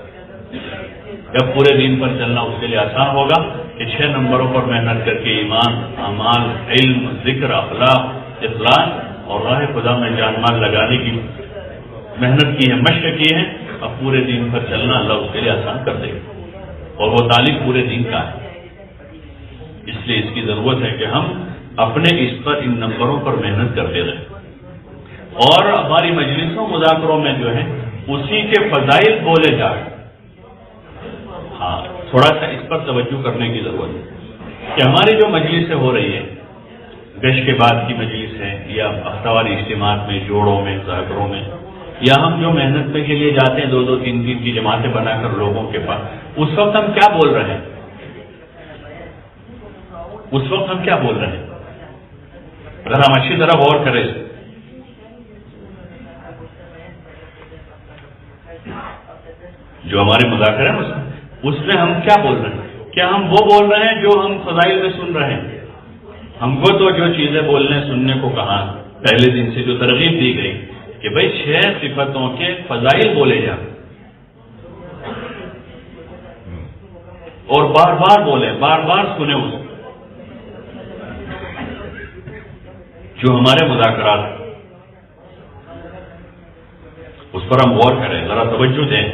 جب پورے دین پر چلنا اس کے لیے آسان ہوگا کہ 6 نمبروں پر محنت کر کے ایمان، اعمال، علم، ذکر، اخلاق، اخلاص اور راہ خدا میں جان مال لگانے کی محنت کی ہے، مشق کی ہے، اب پورے دین پر چلنا اللہ اس کے لیے آسان کر دے گا. اور وہ تعلیم پورے دین کا ہے. اس لیے اس کی ضرورت ہے کہ ہم اپنے اس پر ان نمبروں پر محنت کرتے رہیں، اور ہماری مجلسوں مذاکروں میں جو ہے اسی کے فضائل بولے جائیں. ہاں، تھوڑا سا اس پر توجہ کرنے کی ضرورت ہے کہ ہماری جو مجلسیں ہو رہی ہے، گشت کے بعد کی مجلس ہے یا ہفتہ واری اجتماعات میں، جوڑوں میں، مذاکروں میں، یا ہم جو محنت میں کے لیے جاتے ہیں 2-2 3-3 کی جماعتیں بنا کر لوگوں کے پاس، اس وقت ہم کیا بول رہے ہیں؟ اس وقت ہم کیا بول رہے ہیں؟ اگر ہم اچھی طرح غور کریں، جو ہمارے مذاکرے ہیں اس میں ہم کیا بول رہے ہیں؟ کیا ہم وہ بول رہے ہیں جو ہم فضائل میں سن رہے ہیں؟ ہم کو تو جو چیزیں بولنے سننے کو کہا پہلے دن سے، جو ترغیب دی گئی کہ بھئی 6 صفتوں کے فضائل بولے جائیں اور بار بار بولیں، بار بار سنیں. جو ہمارے مذاکرات اس پر ہم غور کریں، ذرا توجہ دیں.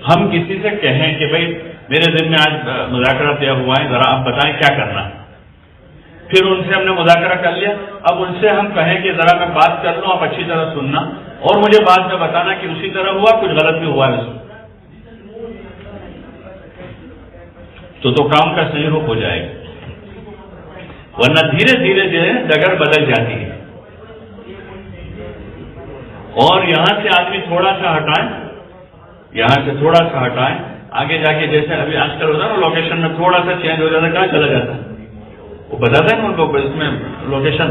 ہم کسی سے کہیں کہ بھئی میرے دل میں آج مذاکرہ طے ہوا ہے، ذرا آپ بتائیں کیا کرنا ہے. پھر ان سے ہم نے مذاکرہ کر لیا، اب ان سے ہم کہیں کہ ذرا میں بات کر لوں، آپ اچھی طرح سننا اور مجھے بعد میں بتانا کہ اسی طرح ہوا، کچھ غلط بھی ہوا ہے اس میں، تو کام کا صحیح رخ ہو جائے گا. ورنہ دھیرے دھیرے جو ہے ڈگر بدل جاتی ہے. اور یہاں سے آدمی تھوڑا سا ہٹائیں، آگے جا کے جیسے ابھی آج کل ہوتا ہے نا، لوکیشن میں تھوڑا سا چینج ہو جاتا ہے، کہاں چلا جاتا ہے وہ بتاتا ہے نا ان کو اس میں لوکیشن.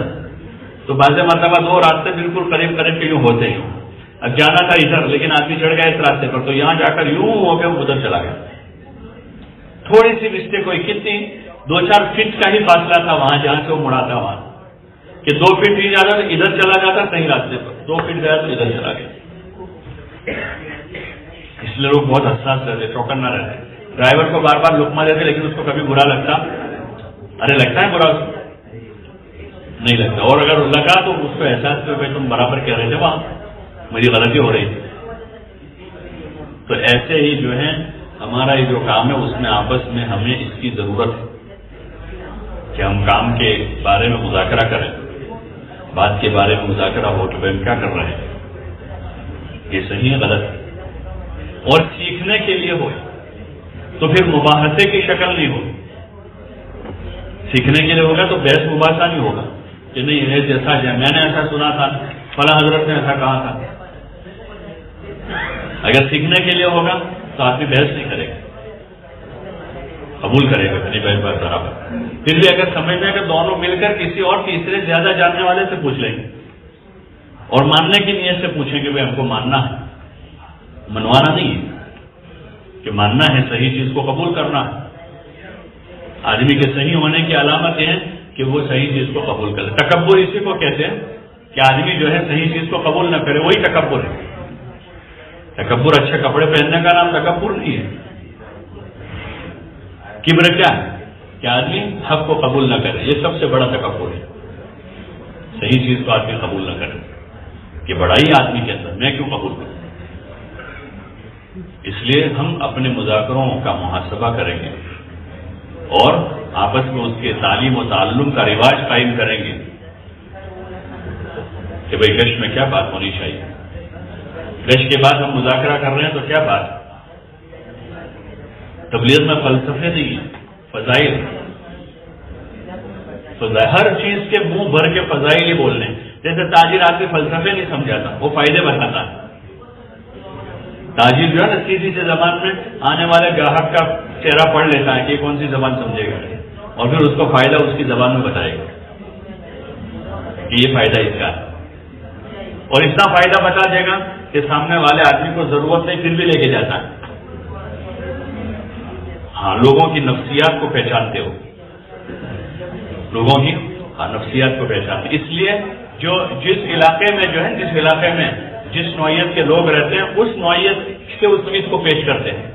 تو بعض مرتبہ 2 راستے بالکل قریب کے یوں ہوتے ہیں. اب جانا تھا ادھر لیکن آدمی چڑھ گیا اس راستے پر، تو یہاں جا کر یوں ہو کے ادھر چلا گیا. تھوڑی سی مسٹیک ہوئی، کتنی 2-4 فٹ کا ہی فاصلہ تھا وہاں جہاں سے وہ مڑا تھا، وہاں کہ 2 فٹ ہی جاتا تو ادھر چلا جاتا صحیح راستے پر، 2 فٹ گیا تو ادھر چلا گیا. اس لیے لوگ بہت حساس رہتے، چوکنا رہتے. ڈرائیور کو بار بار لقمہ دیتے لیکن اس کو کبھی برا لگتا؟ ارے لگتا ہے برا؟ نہیں لگتا. اور اگر لگا تو اس کو احساس کرو کہ تم برابر کہہ رہے تھے، وہاں میری غلطی ہو رہی تھی. تو ایسے ہی جو ہے ہمارا یہ جو کام ہے اس میں آپس میں ہمیں اس کی ضرورت ہے کہ ہم کام کے بارے میں مذاکرہ کریں، بات کے بارے میں مذاکرہ ہو کہ بھائی ہم کیا کر رہے ہیں، یہ صحیح ہے غلط ہے. اور سیکھنے کے لیے ہو تو پھر مباحثے کی شکل نہیں ہوگی. سیکھنے کے لیے ہوگا تو بحث مباحثہ نہیں ہوگا کہ نہیں ہے جیسا میں نے ایسا سنا تھا، فلاں حضرت نے ایسا کہا تھا. اگر سیکھنے کے لیے ہوگا تو آدمی بحث نہیں کرے گا، قبول کرے گا نہیں بحث بات برابر. پھر بھی اگر سمجھ میں کہ دونوں مل کر کسی اور تیسرے زیادہ جاننے والے سے پوچھ لیں گے اور ماننے کی نیت سے پوچھیں کہ بھائی ہم کو ماننا ہے، منوانا نہیں ہے کہ ماننا ہے، صحیح چیز کو قبول کرنا ہے. آدمی کے صحیح ہونے کی علامت یہ ہے کہ وہ صحیح چیز کو قبول کرے. تکبر اسی کو کہتے ہیں کہ آدمی جو ہے صحیح چیز کو قبول نہ کرے، وہی تکبر ہے. تکبر اچھے کپڑے پہننے کا نام تکبر نہیں ہے. کبر کیا ہے کہ آدمی حق کو قبول نہ کرے، یہ سب سے بڑا تکبر ہے. صحیح چیز کو آدمی قبول نہ کرے، یہ بڑائی آدمی کے اندر، میں کیوں قبول کروں. اس لیے ہم اپنے مذاکروں کا محاسبہ کریں گے اور آپس میں اس کے تعلیم و تعلم کا رواج قائم کریں گے کہ بھائی گشت میں کیا بات ہونی چاہیے. گشت کے بعد ہم مذاکرہ کر رہے ہیں تو کیا بات. تبلیغ میں فلسفے نہیں ہے، فضائل. ہر چیز کے منہ بھر کے فضائل ہی بولنے. جیسے تاجر آدمی فلسفے نہیں سمجھاتا، وہ فائدے بتاتا ہے. تاجر جو ہے نا سیدھی سے زبان میں آنے والے گاہک کا چہرہ پڑھ لیتا ہے کہ کون سی زبان سمجھے گا، اور پھر اس کو فائدہ اس کی زبان میں بتائے گا کہ یہ فائدہ اس کا ہے، اور اتنا فائدہ بتا دے گا کہ سامنے والے آدمی کو ضرورت نہیں پھر بھی لے کے جاتا ہے. ہاں، لوگوں کی نفسیات کو پہچانتے ہو، لوگوں کی نفسیات کو پہچانتے. اس لیے جو جس علاقے میں جو ہے، جس علاقے میں جس نوعیت کے لوگ رہتے ہیں، اس نوعیت کے اس چیز کو پیش کرتے ہیں،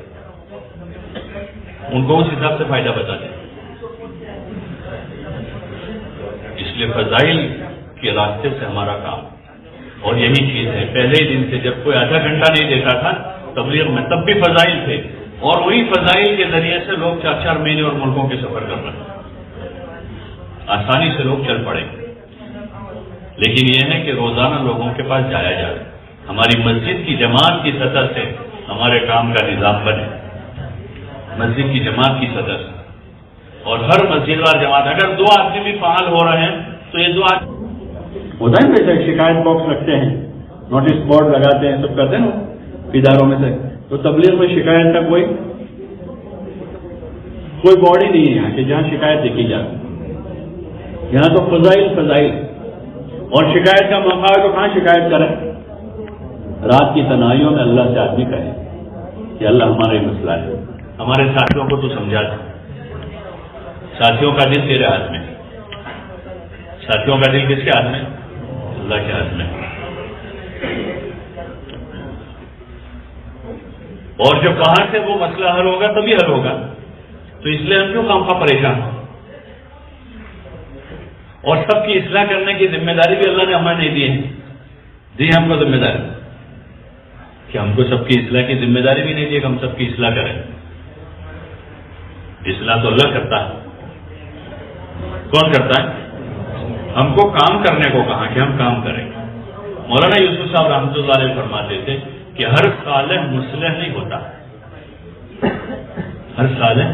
ان کو اس حساب سے فائدہ بتاتے ہیں. اس لیے فضائل کے راستے سے ہمارا کام، اور یہی چیز ہے. پہلے ہی دن سے جب کوئی آدھا گھنٹہ نہیں دیتا تھا تبلیغ میں، تب بھی فضائل تھے، اور وہی فضائل کے ذریعے سے لوگ 4-4 مہینے اور ملکوں کے سفر کر رہے ہیں. آسانی سے لوگ چل پڑے. لیکن یہ ہے کہ روزانہ لوگوں کے پاس جایا جائے. ہماری مسجد کی جماعت کی سطح سے ہمارے کام کا نظام بنے، مسجد کی جماعت کی سطح سے. اور ہر مسجد وار جماعت، اگر 2 آدمی بھی فعال ہو رہے ہیں تو یہ 2 آدمی ہوتا ہے. ویسے شکایت باکس رکھتے ہیں، نوٹس بورڈ لگاتے ہیں، سب کرتے ہیں نا اداروں میں سے. تو تبلیغ میں شکایت کا کوئی باڈی نہیں ہے یہاں کہ جہاں شکایت دیکھی جائے. یہاں تو فضائل، اور شکایت کا موقع ہے تو کہاں شکایت کریں؟ رات کی تنہائیوں میں اللہ سے آدمی کہے کہ اللہ ہمارا یہ مسئلہ ہے. ہمارے ساتھیوں کو تو سمجھا دے. ساتھیوں کا دل تیرے ہاتھ میں، ساتھیوں کا دل کس کے ہاتھ میں؟ اللہ کے ہاتھ میں. اور جو کہاں سے وہ مسئلہ حل ہوگا تبھی حل ہوگا. تو اس لیے ہم کیوں کام کا پریشان ہوں؟ اور سب کی اصلاح کرنے کی ذمہ داری بھی اللہ نے ہمیں نہیں دی ہے. دی ہم کو ذمہ داری کہ ہم کو سب کی اصلاح کی ذمہ داری بھی نہیں دی کہ ہم سب کی اصلاح کریں. اصلاح تو اللہ کرتا ہے. کون کرتا ہے؟ ہم کو کام کرنے کو کہا کہ ہم کام کریں. مولانا یوسف صاحب رحمۃ اللہ علیہ فرماتے تھے کہ ہر صالح مصلح نہیں ہوتا. ہر صالح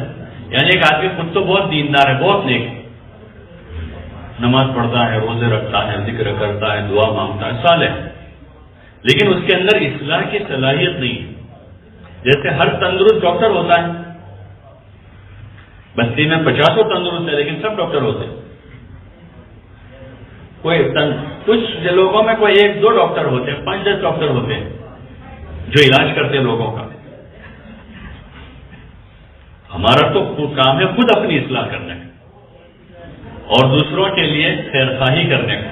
یعنی ایک آدمی خود تو بہت دیندار ہے، بہت نیک، نماز پڑھتا ہے، روزے رکھتا ہے، ذکر کرتا ہے، دعا مانگتا ہے، صالح، لیکن اس کے اندر اصلاح کی صلاحیت نہیں. جیسے ہر تندرست ڈاکٹر ہوتا ہے، بستی میں 50 تندرست ہے لیکن سب ڈاکٹر ہوتے ہیں. کچھ لوگوں میں کوئی 1-2 ڈاکٹر ہوتے ہیں، 5-10 ڈاکٹر ہوتے ہیں جو علاج کرتے ہیں لوگوں کا. ہمارا تو کام ہے خود اپنی اصلاح کرنے کا اور دوسروں کے لیے خیر خواہی کرنے کا.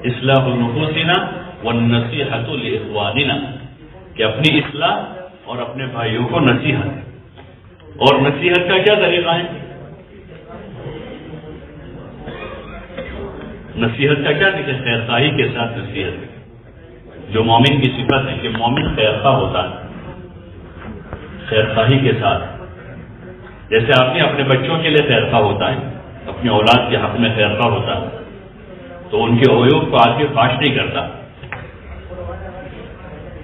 اصلاح نفوسنا والنصیحۃ لاخواننا، کہ اپنی اصلاح اور اپنے بھائیوں کو نصیحت. اور نصیحت کا کیا طریقہ ہے؟ نصیحت کا کیا طریقہ؟ خیر خواہی کے ساتھ نصیحت، جو مومن کی صفت ہے کہ مومن خیر خواہ ہوتا ہے. خیر خواہی کے ساتھ، جیسے آدمی اپنے بچوں کے لیے خیر خواہ ہوتا ہے، اپنی اولاد کے حق میں خیر خواہ ہوتا ہے، تو ان کے عیوب کو آدمی فاش نہیں کرتا،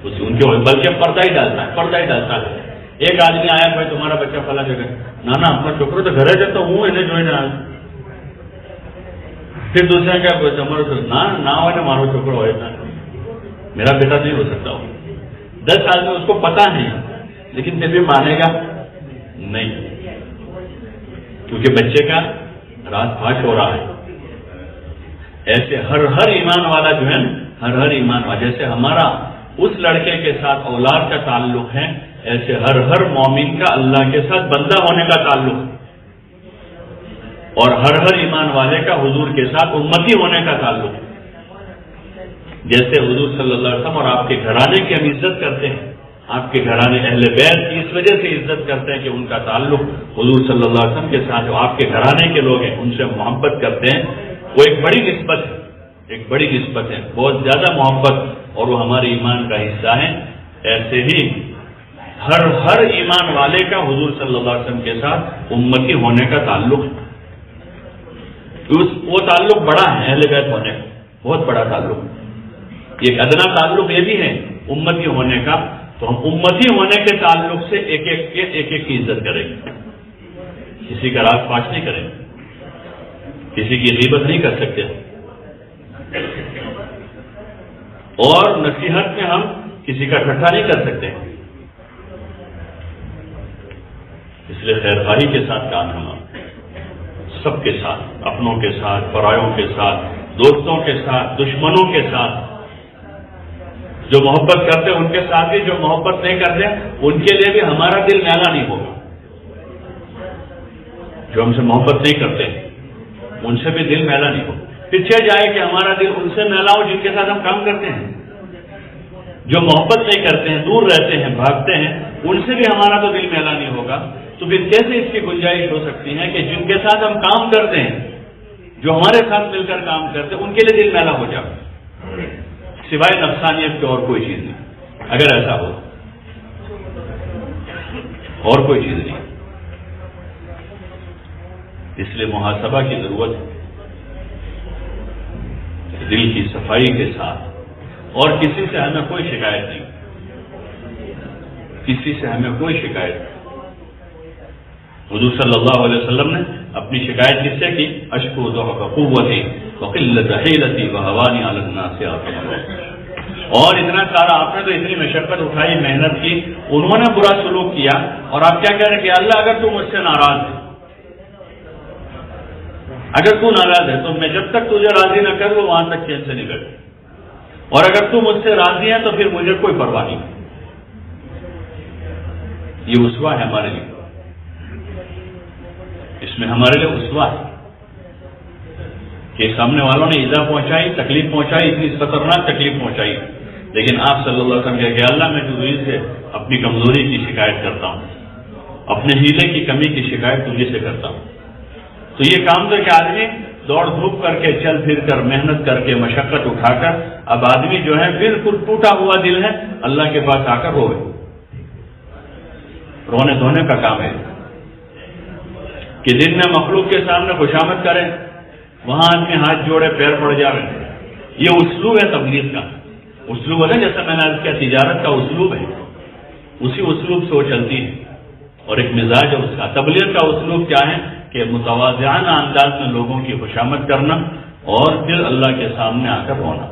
ان کے بلکہ پردہ ہی ڈالتا ہے. ایک آدمی آیا، بھائی تمہارا بچہ فلاں جگہ، نانا اپنا چھوکرو تو گھر جاتا ہوں انہیں جو ہے. پھر دوسرا کیا نہ ہوئے مارو چھوکرو ہوئے تھا، میرا بیٹا نہیں ہو سکتا. 10 آدمی اس کو پتا نہیں لیکن پھر بھی مانے گا نہیں، کیونکہ بچے کا راز فاش ہو رہا ہے. ایسے ہر ایمان والا جو ہے نا، ہر ایمان والا، جیسے ہمارا اس لڑکے کے ساتھ اولاد کا تعلق ہے، ایسے ہر مومن کا اللہ کے ساتھ بندہ ہونے کا تعلق ہے. اور ہر ایمان والے کا حضور کے ساتھ امتی ہونے کا تعلق ہے. جیسے حضور صلی اللہ علیہ وسلم اور آپ کے گھرانے کی ہم عزت کرتے ہیں، آپ کے گھرانے اہل بیت کی اس وجہ سے عزت کرتے ہیں کہ ان کا تعلق حضور صلی اللہ علیہ وسلم کے ساتھ، جو آپ کے گھرانے کے لوگ ہیں ان سے محبت کرتے ہیں. وہ ایک بڑی نسبت ہے، بہت زیادہ محبت، اور وہ ہمارے ایمان کا حصہ ہے. ایسے ہی ہر ایمان والے کا حضور صلی اللہ علیہ وسلم کے ساتھ امتی ہونے کا تعلق ہے. وہ تعلق بڑا ہے، اہل بیت ہونے کا بہت بڑا تعلق. ایک ادنا تعلق یہ بھی ہے امتی ہونے کا، تو ہم امتی ہونے کے تعلق سے ایک ایک کی عزت کریں گے. کسی کا راز فاش نہیں کریں گے، کسی کی غیبت نہیں کر سکتے، اور نصیحت میں ہم کسی کا ٹھٹھا نہیں کر سکتے، اس لیے خیر خواہی کے ساتھ کام ہونا، سب کے ساتھ، اپنوں کے ساتھ، پرایوں کے ساتھ، دوستوں کے ساتھ، دشمنوں کے ساتھ، جو محبت کرتے ہیں ان کے ساتھ بھی، جو محبت نہیں کرتے ان کے لیے بھی ہمارا دل میلا نہیں ہوگا۔ جو ہم سے محبت نہیں کرتے ان سے بھی دل میلا نہیں ہوگا۔ پیچھے جائے کہ ہمارا دل ان سے میلا ہو جن کے ساتھ ہم کام کرتے ہیں۔ جو محبت نہیں کرتے ہیں، دور رہتے ہیں، بھاگتے ہیں، ان سے بھی ہمارا تو دل میلا نہیں ہوگا۔ تو پھر کیسے اس کی گنجائش ہو سکتی ہے کہ جن کے ساتھ ہم کام کرتے ہیں، جو ہمارے ساتھ مل کر کام کرتے ہیں، ان کے لیے دل میلا ہو جائے، سوائے نفسانیت کے اور کوئی چیز نہیں۔ اگر ایسا ہو اور کوئی چیز نہیں، اس لیے محاسبہ کی ضرورت ہے، دل کی صفائی کے ساتھ۔ اور کسی سے ہمیں کوئی شکایت نہیں، کسی سے ہمیں کوئی شکایت نہیں۔ حضور صلی اللہ علیہ وسلم نے اپنی شکایت کس سے کی؟ اشکو ضعف قوتی وقلت حیلتی وہوانی علی الناس آخر۔ اور اتنا سارا آپ نے تو اتنی مشقت اٹھائی، محنت کی، انہوں نے برا سلوک کیا، اور آپ کیا کہہ رہے ہیں کہ اللہ اگر تو مجھ سے ناراض ہے، اگر تو ناراض ہے تو میں جب تک تجھے راضی نہ کروں وہاں تک چین سے نہیں بیٹھوں، اور اگر تو مجھ سے راضی ہے تو پھر مجھے کوئی پرواہ نہیں۔ یہ اسوہ ہے ہمارے لیے، اس میں ہمارے لیے اسوہ ہے کہ سامنے والوں نے ایذا پہنچائی، تکلیف پہنچائی، اتنی خطرناک تکلیف پہنچائی، لیکن آپ صلی اللہ علیہ وسلم کہا کہ اللہ میں تجھے سے اپنی کمزوری کی شکایت کرتا ہوں، اپنے ہیلے کی کمی کی شکایت تجھے سے کرتا ہوں۔ تو یہ کام تو کہ آدمی دوڑ دھوپ کر کے، چل پھر کر، محنت کر کے، مشقت اٹھا کر، اب آدمی جو ہے بالکل ٹوٹا ہوا دل ہے، اللہ کے پاس آ کر روئے، رونے دھونے کا کام ہے کہ دن میں مخلوق کے سامنے خوشامد کریں، وہاں آدمی ہاتھ جوڑے پیر پڑ جائے۔ یہ اسلوب ہے تبلیغ کا، اسلوب ہے نا، جیسا میں نے عرض کیا تجارت کا اسلوب ہے، اسی اسلوب سے وہ چلتی ہے، اور ایک مزاج ہے اس کا۔ تبلیغ کا اسلوب کیا ہے کہ متواضعانہ انداز میں لوگوں کی خوشامد کرنا، اور پھر اللہ کے سامنے آ کر رونا،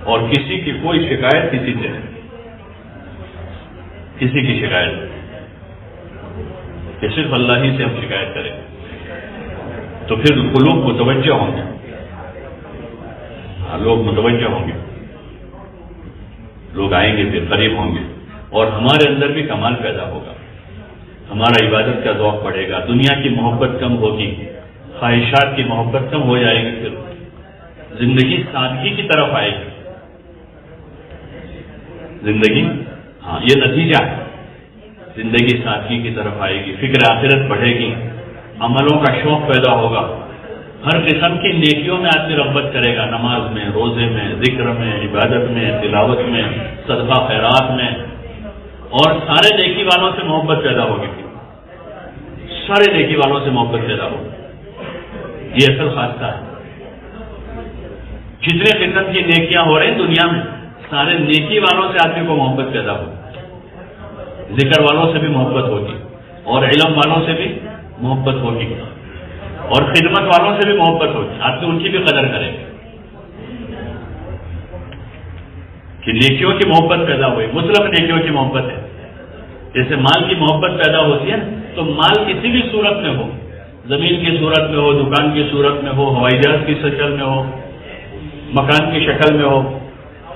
اور کسی کی کوئی شکایت کسی سے نہیں، کسی کی شکایت نہیں، کہ صرف اللہ ہی سے ہم شکایت کریں، تو پھر قلوب متوجہ ہوں گے، لوگ متوجہ ہوں گے، لوگ آئیں گے، پھر قریب ہوں گے، اور ہمارے اندر بھی کمال پیدا ہوگا، ہمارا عبادت کا ذوق بڑھے گا، دنیا کی محبت کم ہوگی، خواہشات کی محبت کم ہو جائے گی، پھر زندگی سادگی کی طرف آئے گی، زندگی، ہاں یہ نتیجہ ہے، زندگی سادگی کی طرف آئے گی، فکر آخرت بڑھے گی، عملوں کا شوق پیدا ہوگا، ہر قسم کی نیکیوں میں آدمی رغبت کرے گا، نماز میں، روزے میں، ذکر میں، عبادت میں، تلاوت میں، صدقہ خیرات میں، اور سارے نیکی والوں سے محبت پیدا ہوگی، سارے نیکی والوں سے محبت پیدا ہوگی۔ یہ اصل خاصہ ہے، جتنے قسم کی نیکیاں ہو رہی ہیں دنیا میں، سارے نیکی والوں سے آدمی کو محبت پیدا ہوگی، ذکر والوں سے بھی محبت ہوگی، اور علم والوں سے بھی محبت ہوگی، اور خدمت والوں سے بھی محبت ہوگی، آدمی ان کی بھی قدر کرے گا کہ نیکیوں کی محبت پیدا ہوئی، مطلق نیکیوں کی محبت ہے۔ جیسے مال کی محبت پیدا ہوتی ہے تو مال کسی بھی صورت میں ہو، زمین کی صورت میں ہو، دکان کی صورت میں ہو، ہوائی جہاز کی شکل میں ہو، مکان کی شکل میں ہو،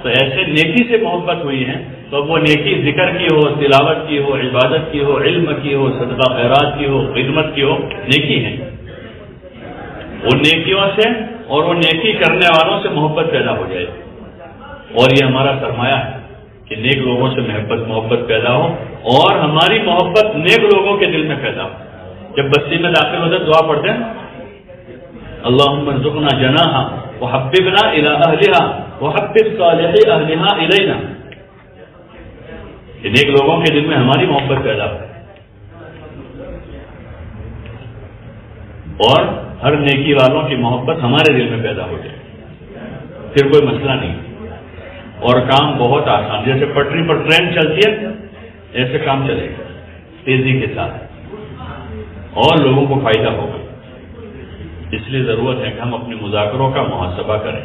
تو ایسے نیکی سے محبت ہوئی ہے، تو وہ نیکی ذکر کی ہو، تلاوت کی ہو، عبادت کی ہو، علم کی ہو، صدقہ خیرات کی ہو، خدمت کی ہو، نیکی ہے۔ وہ نیکیوں سے اور وہ نیکی کرنے والوں سے محبت پیدا ہو جائے، اور یہ ہمارا سرمایہ ہے کہ نیک لوگوں سے محبت پیدا ہو، اور ہماری محبت نیک لوگوں کے دل میں پیدا ہو۔ جب بستی میں داخل ہوتے دعا پڑھتے ہیں، اللہم ارزقنا جناحا وحببنا الی اہلہا وحبب صالحی اہلہا الینا، کہ نیک لوگوں کے دل میں ہماری محبت پیدا ہو، اور ہر نیکی والوں کی محبت ہمارے دل میں پیدا ہو جائے، پھر کوئی مسئلہ نہیں، اور کام بہت آسان، جیسے پٹری پر ٹرین چلتی ہے ایسے کام چلے گا تیزی کے ساتھ، اور لوگوں کو فائدہ ہوگا۔ اس لیے ضرورت ہے کہ ہم اپنے مذاکروں کا محاسبہ کریں،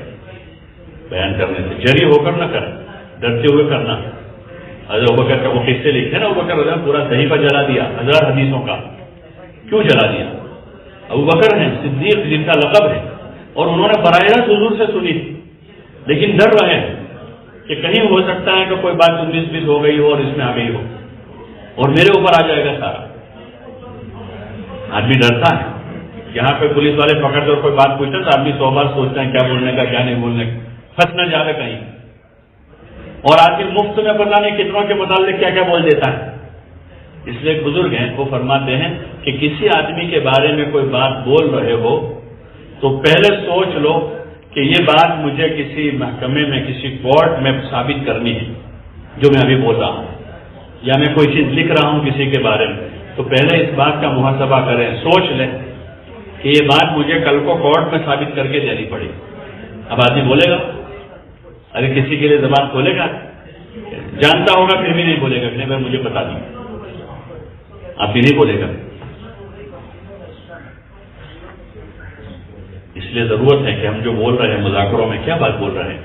بیان کرنے سے جری ہو کر نہ کریں۔ ڈرتے ہوئے کرنا. حضرت ابوبکر کا وہ قصے لکھے نا, ابوبکر رضی اللہ عنہ پورا صحیفہ جلا دیا 1000 حدیثوں کا. کیوں جلا دیا؟ ابوبکر ہیں صدیق جن کا لقب ہے, اور انہوں نے براہ راست حضور سے سنی, لیکن ڈر رہے ہیں کہ کہیں ہو سکتا ہے کہ کوئی بات 19-20 ہو گئی ہو اور اس میں آ گئی ہو اور میرے اوپر آ جائے گا سارا. آدمی ڈرتا ہے. یہاں پہ پولیس والے پکڑ کر کوئی بات پوچھتے تو آدمی 100 بار سوچتا ہے کیا بولنے کا کیا نہیں بولنے کا, پھنس نہ جائے کہیں. اور آدمی مفت میں پتہ نہیں کتنوں کے متعلق کیا کیا بول دیتا ہے. اس لیے ایک بزرگ ہیں وہ فرماتے ہیں کہ کسی آدمی کے بارے میں کوئی بات بول رہے ہو تو پہلے سوچ لو کہ یہ بات مجھے کسی محکمے میں کسی کورٹ میں ثابت کرنی ہے جو میں ابھی بول رہا ہوں, یا میں کوئی چیز لکھ رہا ہوں کسی کے بارے میں, تو پہلے اس بات کا محاسبہ کریں, سوچ لیں کہ یہ بات مجھے کل کو کورٹ میں ثابت کر کے دینی پڑے. اب آدمی بولے گا, اگر کسی کے لیے زبان کھولے گا, جانتا ہوگا پھر بھی نہیں بولے گا, نہیں میں مجھے بتا دوں, آپ بھی نہیں بولے گا. اس لیے ضرورت ہے کہ ہم جو بول رہے ہیں مذاکروں میں کیا بات بول رہے ہیں.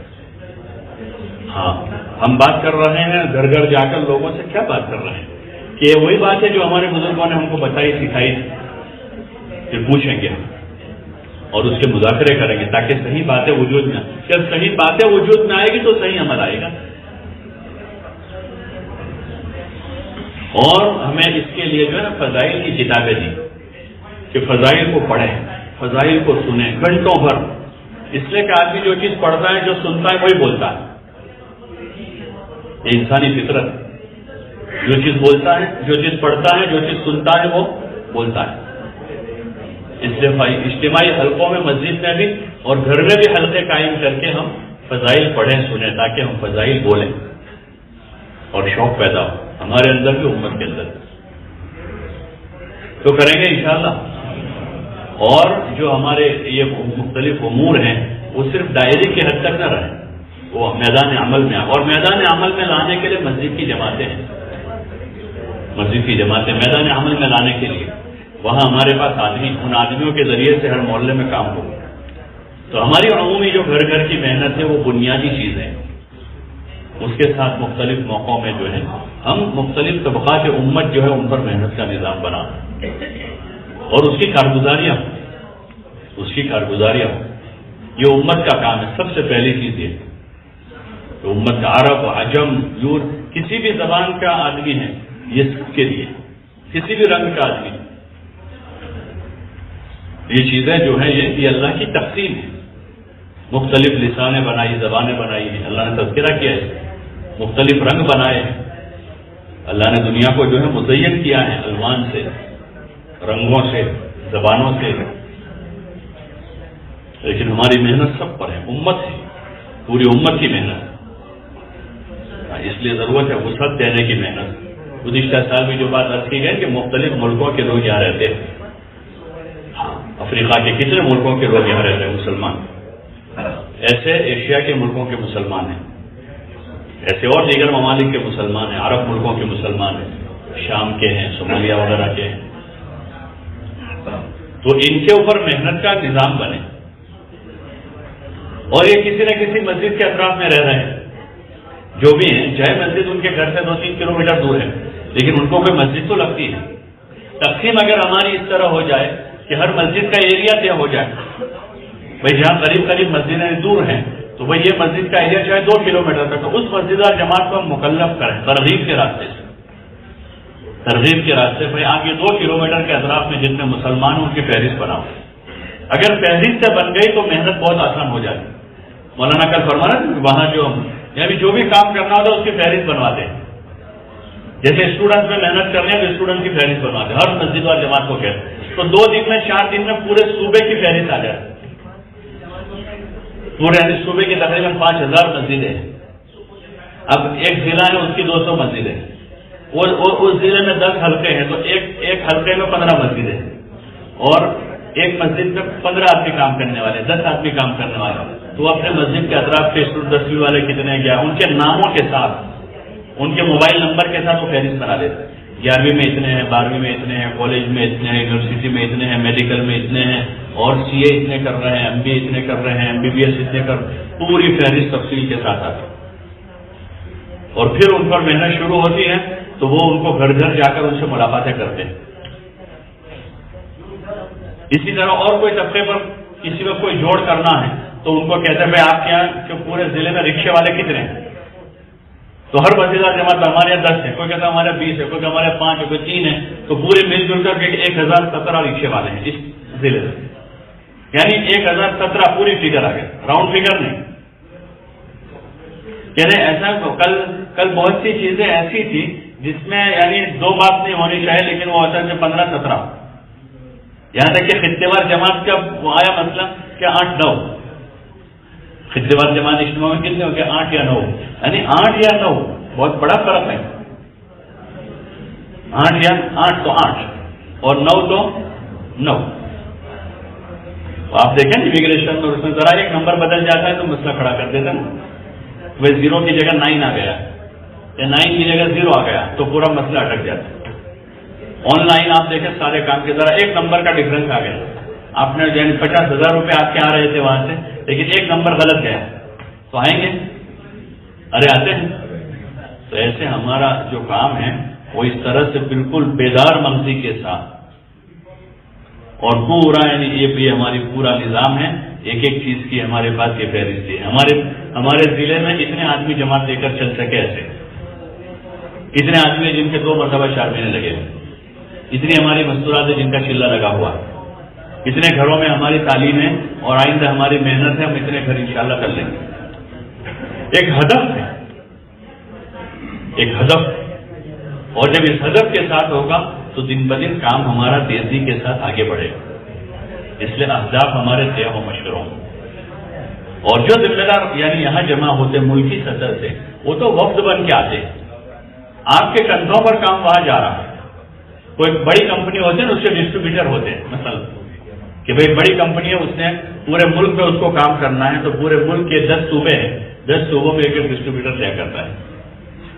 ہاں, ہم بات کر رہے ہیں گھر گھر جا کر لوگوں سے کیا بات کر رہے ہیں کہ یہ وہی بات ہے جو ہمارے بزرگوں نے ہم کو بتائی سکھائی. پھر پوچھیں گے اور اس کے مذاکرے کریں گے تاکہ صحیح باتیں وجود میں آئیں. جب صحیح باتیں وجود میں آئے گی تو صحیح عمل آئے گا. اور ہمیں اس کے لیے جو ہے نا فضائل کی کتابیں دی کہ فضائل کو پڑھیں, فضائل کو سنیں گھنٹوں بھر. اس لیے کہ آدمی جو چیز پڑھتا ہے جو سنتا ہے وہی بولتا ہے. یہ انسانی فطرت, جو چیز بولتا ہے, جو چیز پڑھتا ہے, جو چیز سنتا ہے وہ بولتا ہے. اس لیے اجتماعی حلقوں میں مسجد میں بھی اور گھر میں بھی حلقے قائم کر کے ہم فضائل پڑھیں سنیں تاکہ ہم فضائل بولیں اور شوق پیدا ہو ہمارے اندر بھی امت کے اندر. تو کریں گے انشاءاللہ. اور جو ہمارے یہ مختلف امور ہیں وہ صرف دائرے کی حد تک نہ رہیں, وہ میدان عمل میں. اور میدان عمل میں لانے کے لیے مسجد کی جماعتیں ہیں, مسجد کی جماعتیں میدان عمل میں لانے کے لیے وہاں ہمارے پاس آدمی, ان آدمیوں کے ذریعے سے ہر محلے میں کام ہو. تو ہماری عمومی جو گھر گھر کی محنت ہے وہ بنیادی چیز ہے. اس کے ساتھ مختلف موقعوں میں جو ہے ہم مختلف طبقات امت جو ہے ان پر محنت کا نظام بنا اور اس کی کارگزاریاں یہ امت کا کام ہے. سب سے پہلی چیز یہ کہ امت کا عرب عجم یور کسی بھی زبان کا آدمی ہے, یہ سب کے لیے کسی بھی رنگ کا آدمی, یہ چیزیں جو ہیں یہ اللہ کی تقسیم ہے. مختلف لسانیں بنائی, زبانیں بنائی ہیں, اللہ نے تذکرہ کیا ہے, مختلف رنگ بنائے ہیں. اللہ نے دنیا کو جو ہے مزین کیا ہے الوان سے, رنگوں سے, زبانوں سے. لیکن ہماری محنت سب پر ہے, امت ہے, پوری امت کی محنت. اس لیے ضرورت ہے وسعت دینے کی محنت. گزشتہ سال بھی جو بات عرض کی گئی کہ مختلف ملکوں کے لوگ یہاں رہتے ہیں. افریقہ کے کتنے ملکوں کے لوگ یہاں رہتے ہیں مسلمان, ایسے ایشیا کے ملکوں کے مسلمان ہیں, ایسے اور دیگر ممالک کے مسلمان ہیں, عرب ملکوں کے مسلمان ہیں, شام کے ہیں, صومالیہ وغیرہ کے ہیں. تو ان کے اوپر محنت کا نظام بنے. اور یہ کسی نہ کسی مسجد کے اطراف میں رہ رہے ہیں جو بھی ہیں, چاہے مسجد ان کے گھر سے 2-3 کلومیٹر دور ہے لیکن ان کو کوئی مسجد تو لگتی ہے. تقسیم اگر ہماری اس طرح ہو جائے کہ ہر مسجد کا ایریا طے ہو جائے, بھائی جہاں قریب مسجدیں دور ہیں تو بھائی یہ مسجد کا ایریا چاہے 2 کلومیٹر تک, تو اس مسجد اور جماعت کو ہم مکلف کریں ترغیب کے راستے سے بھائی آپ یہ 2 کلومیٹر کے اطراف میں جتنے مسلمان ہیں ان کی فہرست بناؤ. اگر فہرست سے بن گئی تو محنت بہت آسان ہو جائے. مولانا کل فرمانا وہاں جو بھی کام کرنا ہوتا ہے اس کی فہرست بنواتے ہیں. جیسے اسٹوڈنٹ میں محنت کر رہے ہیں تو اسٹوڈنٹ کی فہرست بنواتے ہیں, ہر مسجد اور جماعت کو کہتے ہیں. تو 2 دن میں 4 دن میں پورے صوبے کی فہرست آ جائے. پورے صوبے کی تقریباً 5000 مسجدیں ہیں. اب ایک ضلع ہے اس کی 200 مسجدیں, اس ضلع میں 10 حلقے ہیں تو ایک حلقے میں 15 مسجدیں ہیں, اور ایک مسجد میں 15 آدمی کام کرنے والے, 10 آدمی کام کرنے والے. تو اپنے مسجد کے اطراف کے 10ویں والے کتنے گیا ان کے ناموں کے ساتھ, ان کے موبائل نمبر کے ساتھ وہ فہرست بنا لیتے. 11ویں میں اتنے ہیں, 12ویں میں اتنے ہیں, کالج میں اتنے ہیں, یونیورسٹی میں اتنے ہیں, میڈیکل میں اتنے ہیں, اور CA اتنے کر رہے ہیں, MBA اتنے کر رہے ہیں, MBBS اتنے کر, پوری فہرست تفصیل کے ساتھ آتی. اور پھر ان پر محنت شروع ہوتی ہے تو وہ ان کو گھر گھر جا کر ان سے ملاقاتیں کرتے ہیں. اسی طرح اور کوئی طبقے پر کسی کو کوئی جوڑ کرنا ہے تو ان کو کہتے ہیں بھائی آپ کے یہاں کہ پورے ضلع میں رکشے والے کتنے ہیں؟ تو ہر بسیدار جماعت ہمارے یہاں 10 ہے، کوئی کہتا ہے ہمارے 20 ہے، کوئی ہمارے 5 ہے، کوئی 3 ہے، تو پورے مل جل کر 1017 رکشے والے ہیں اس ضلع میں. یعنی 1017 پوری فگر آ گئی، راؤنڈ فگر نہیں. یعنی ایسا کل بہت سی چیزیں ایسی تھی جس میں یعنی 2 بات نہیں ہونی چاہیے، لیکن وہ ہوتا ہے 15-17. یہاں تک کہ خطے وار جماعت کا آیا مسئلہ کہ 8-9 خطے وار جماعت اجتماع میں کتنے ہو گئے؟ 8 یا 9. یعنی 8 یا 9 بہت بڑا فرق ہے. 8 تو 8 اور 9 تو 9. آپ دیکھیں امیگریشن میں اس میں ذرا ایک نمبر بدل جاتا ہے تو مسئلہ کھڑا کر دیتا نا. وہ 0 کی جگہ 9 آ گیا یا 9 کی جگہ 0 آ گیا تو پورا مسئلہ اٹک جاتا ہے. آن لائن آپ دیکھیں سارے کام کے ذرا ایک نمبر کا ڈفرنس آ گیا. آپ نے یعنی 50,000 روپے آپ کے آ رہے تھے وہاں سے، لیکن ایک نمبر غلط گیا تو آئیں گے؟ ارے آتے ہیں. تو ایسے ہمارا جو کام ہے وہ اس طرح سے بالکل بیدار مغزی کے ساتھ اور پورا یعنی یہ ہماری پورا نظام ہے. ایک ایک چیز کی ہمارے پاس یہ فہرست ہے. ہمارے ضلع میں اتنے آدمی جماعت لے کر چل سکے ایسے، اتنے آدمی جن کے 2 مرتبہ 4 مہینے لگے، اتنی ہماری مستورات ہے جن کا چلہ لگا ہوا، اتنے گھروں میں ہماری تعلیم ہے اور آئندہ ہماری محنت ہے، ہم اتنے گھر انشاءاللہ کر لیں گے. ایک ہدف ہے، ایک ہدف، اور جب اس ہدف کے ساتھ ہوگا تو دن بدن کام ہمارا تیزی کے ساتھ آگے بڑھے گا. اس لیے اہداف ہمارے طے و مشوروں اور جو ذمہ دار یعنی یہاں جمع ہوتے ملکی سطح سے وہ تو وفد بن کے آتے ہیں. آپ کے کندھوں پر کام وہاں جا رہا ہے. کوئی بڑی کمپنی ہوتی ہے نا، اس کے ڈسٹریبیوٹر ہوتے ہیں مثلا کہ بھئی بڑی کمپنی ہے، اس نے پورے ملک میں اس کو کام کرنا ہے تو پورے ملک کے 10 صوبے ہیں، 10 صوبوں میں ایک ڈسٹریبیوٹر طے کرتا ہے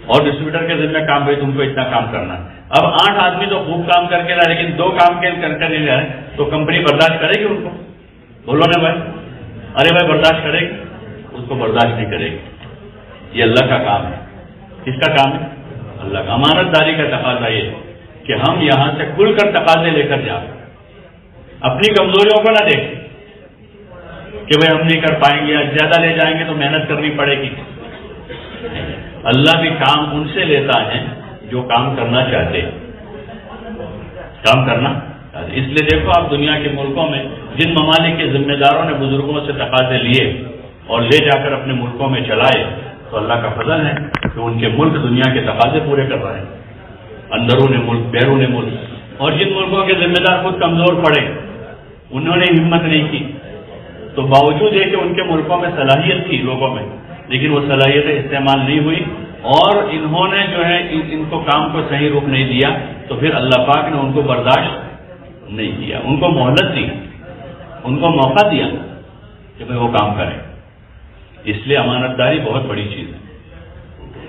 اور ڈسٹریبیوٹر کے ذمہ کام بھائی تم کو اتنا کام کرنا ہے. اب 8 آدمی تو خوب کام کر کے لائے لیکن 2 کام کے کر کے نہیں جائے تو کمپنی برداشت کرے گی ان کو؟ بولو نا بھائی. ارے بھائی برداشت کرے گی؟ اس کو برداشت نہیں کرے گی. یہ اللہ کا کام ہے. کس کا کام ہے؟ اللہ کا. امانت داری کا تقاضا یہ کہ ہم یہاں سے کھل کر تقاضے لے کر جائیں، اپنی کمزوریوں کو نہ دیکھیں کہ بھائی ہم نہیں کر پائیں گے یا زیادہ لے جائیں گے تو محنت کرنی پڑے گی. اللہ بھی کام ان سے لیتا ہے جو کام کرنا چاہتے ہیں، کام کرنا چاہتے. اس لیے دیکھو آپ دنیا کے ملکوں میں جن ممالک کے ذمہ داروں نے بزرگوں سے تقاضے لیے اور لے جا کر اپنے ملکوں میں چلائے تو اللہ کا فضل ہے کہ ان کے ملک دنیا کے تقاضے پورے کر رہے ہیں، اندرون ملک بیرون ملک. اور جن ملکوں کے ذمہ دار خود کمزور پڑے، انہوں نے ہمت نہیں کی تو باوجود ہے کہ ان کے ملکوں میں صلاحیت تھی لوگوں میں، لیکن وہ صلاحیتیں استعمال نہیں ہوئی اور انہوں نے جو ہے ان کو کام کو صحیح رخ نہیں دیا تو پھر اللہ پاک نے ان کو برداشت نہیں کیا، ان کو مہلت دی، ان کو موقع دیا کہ بھائی وہ کام کریں. اس لیے امانت داری بہت بڑی چیز ہے.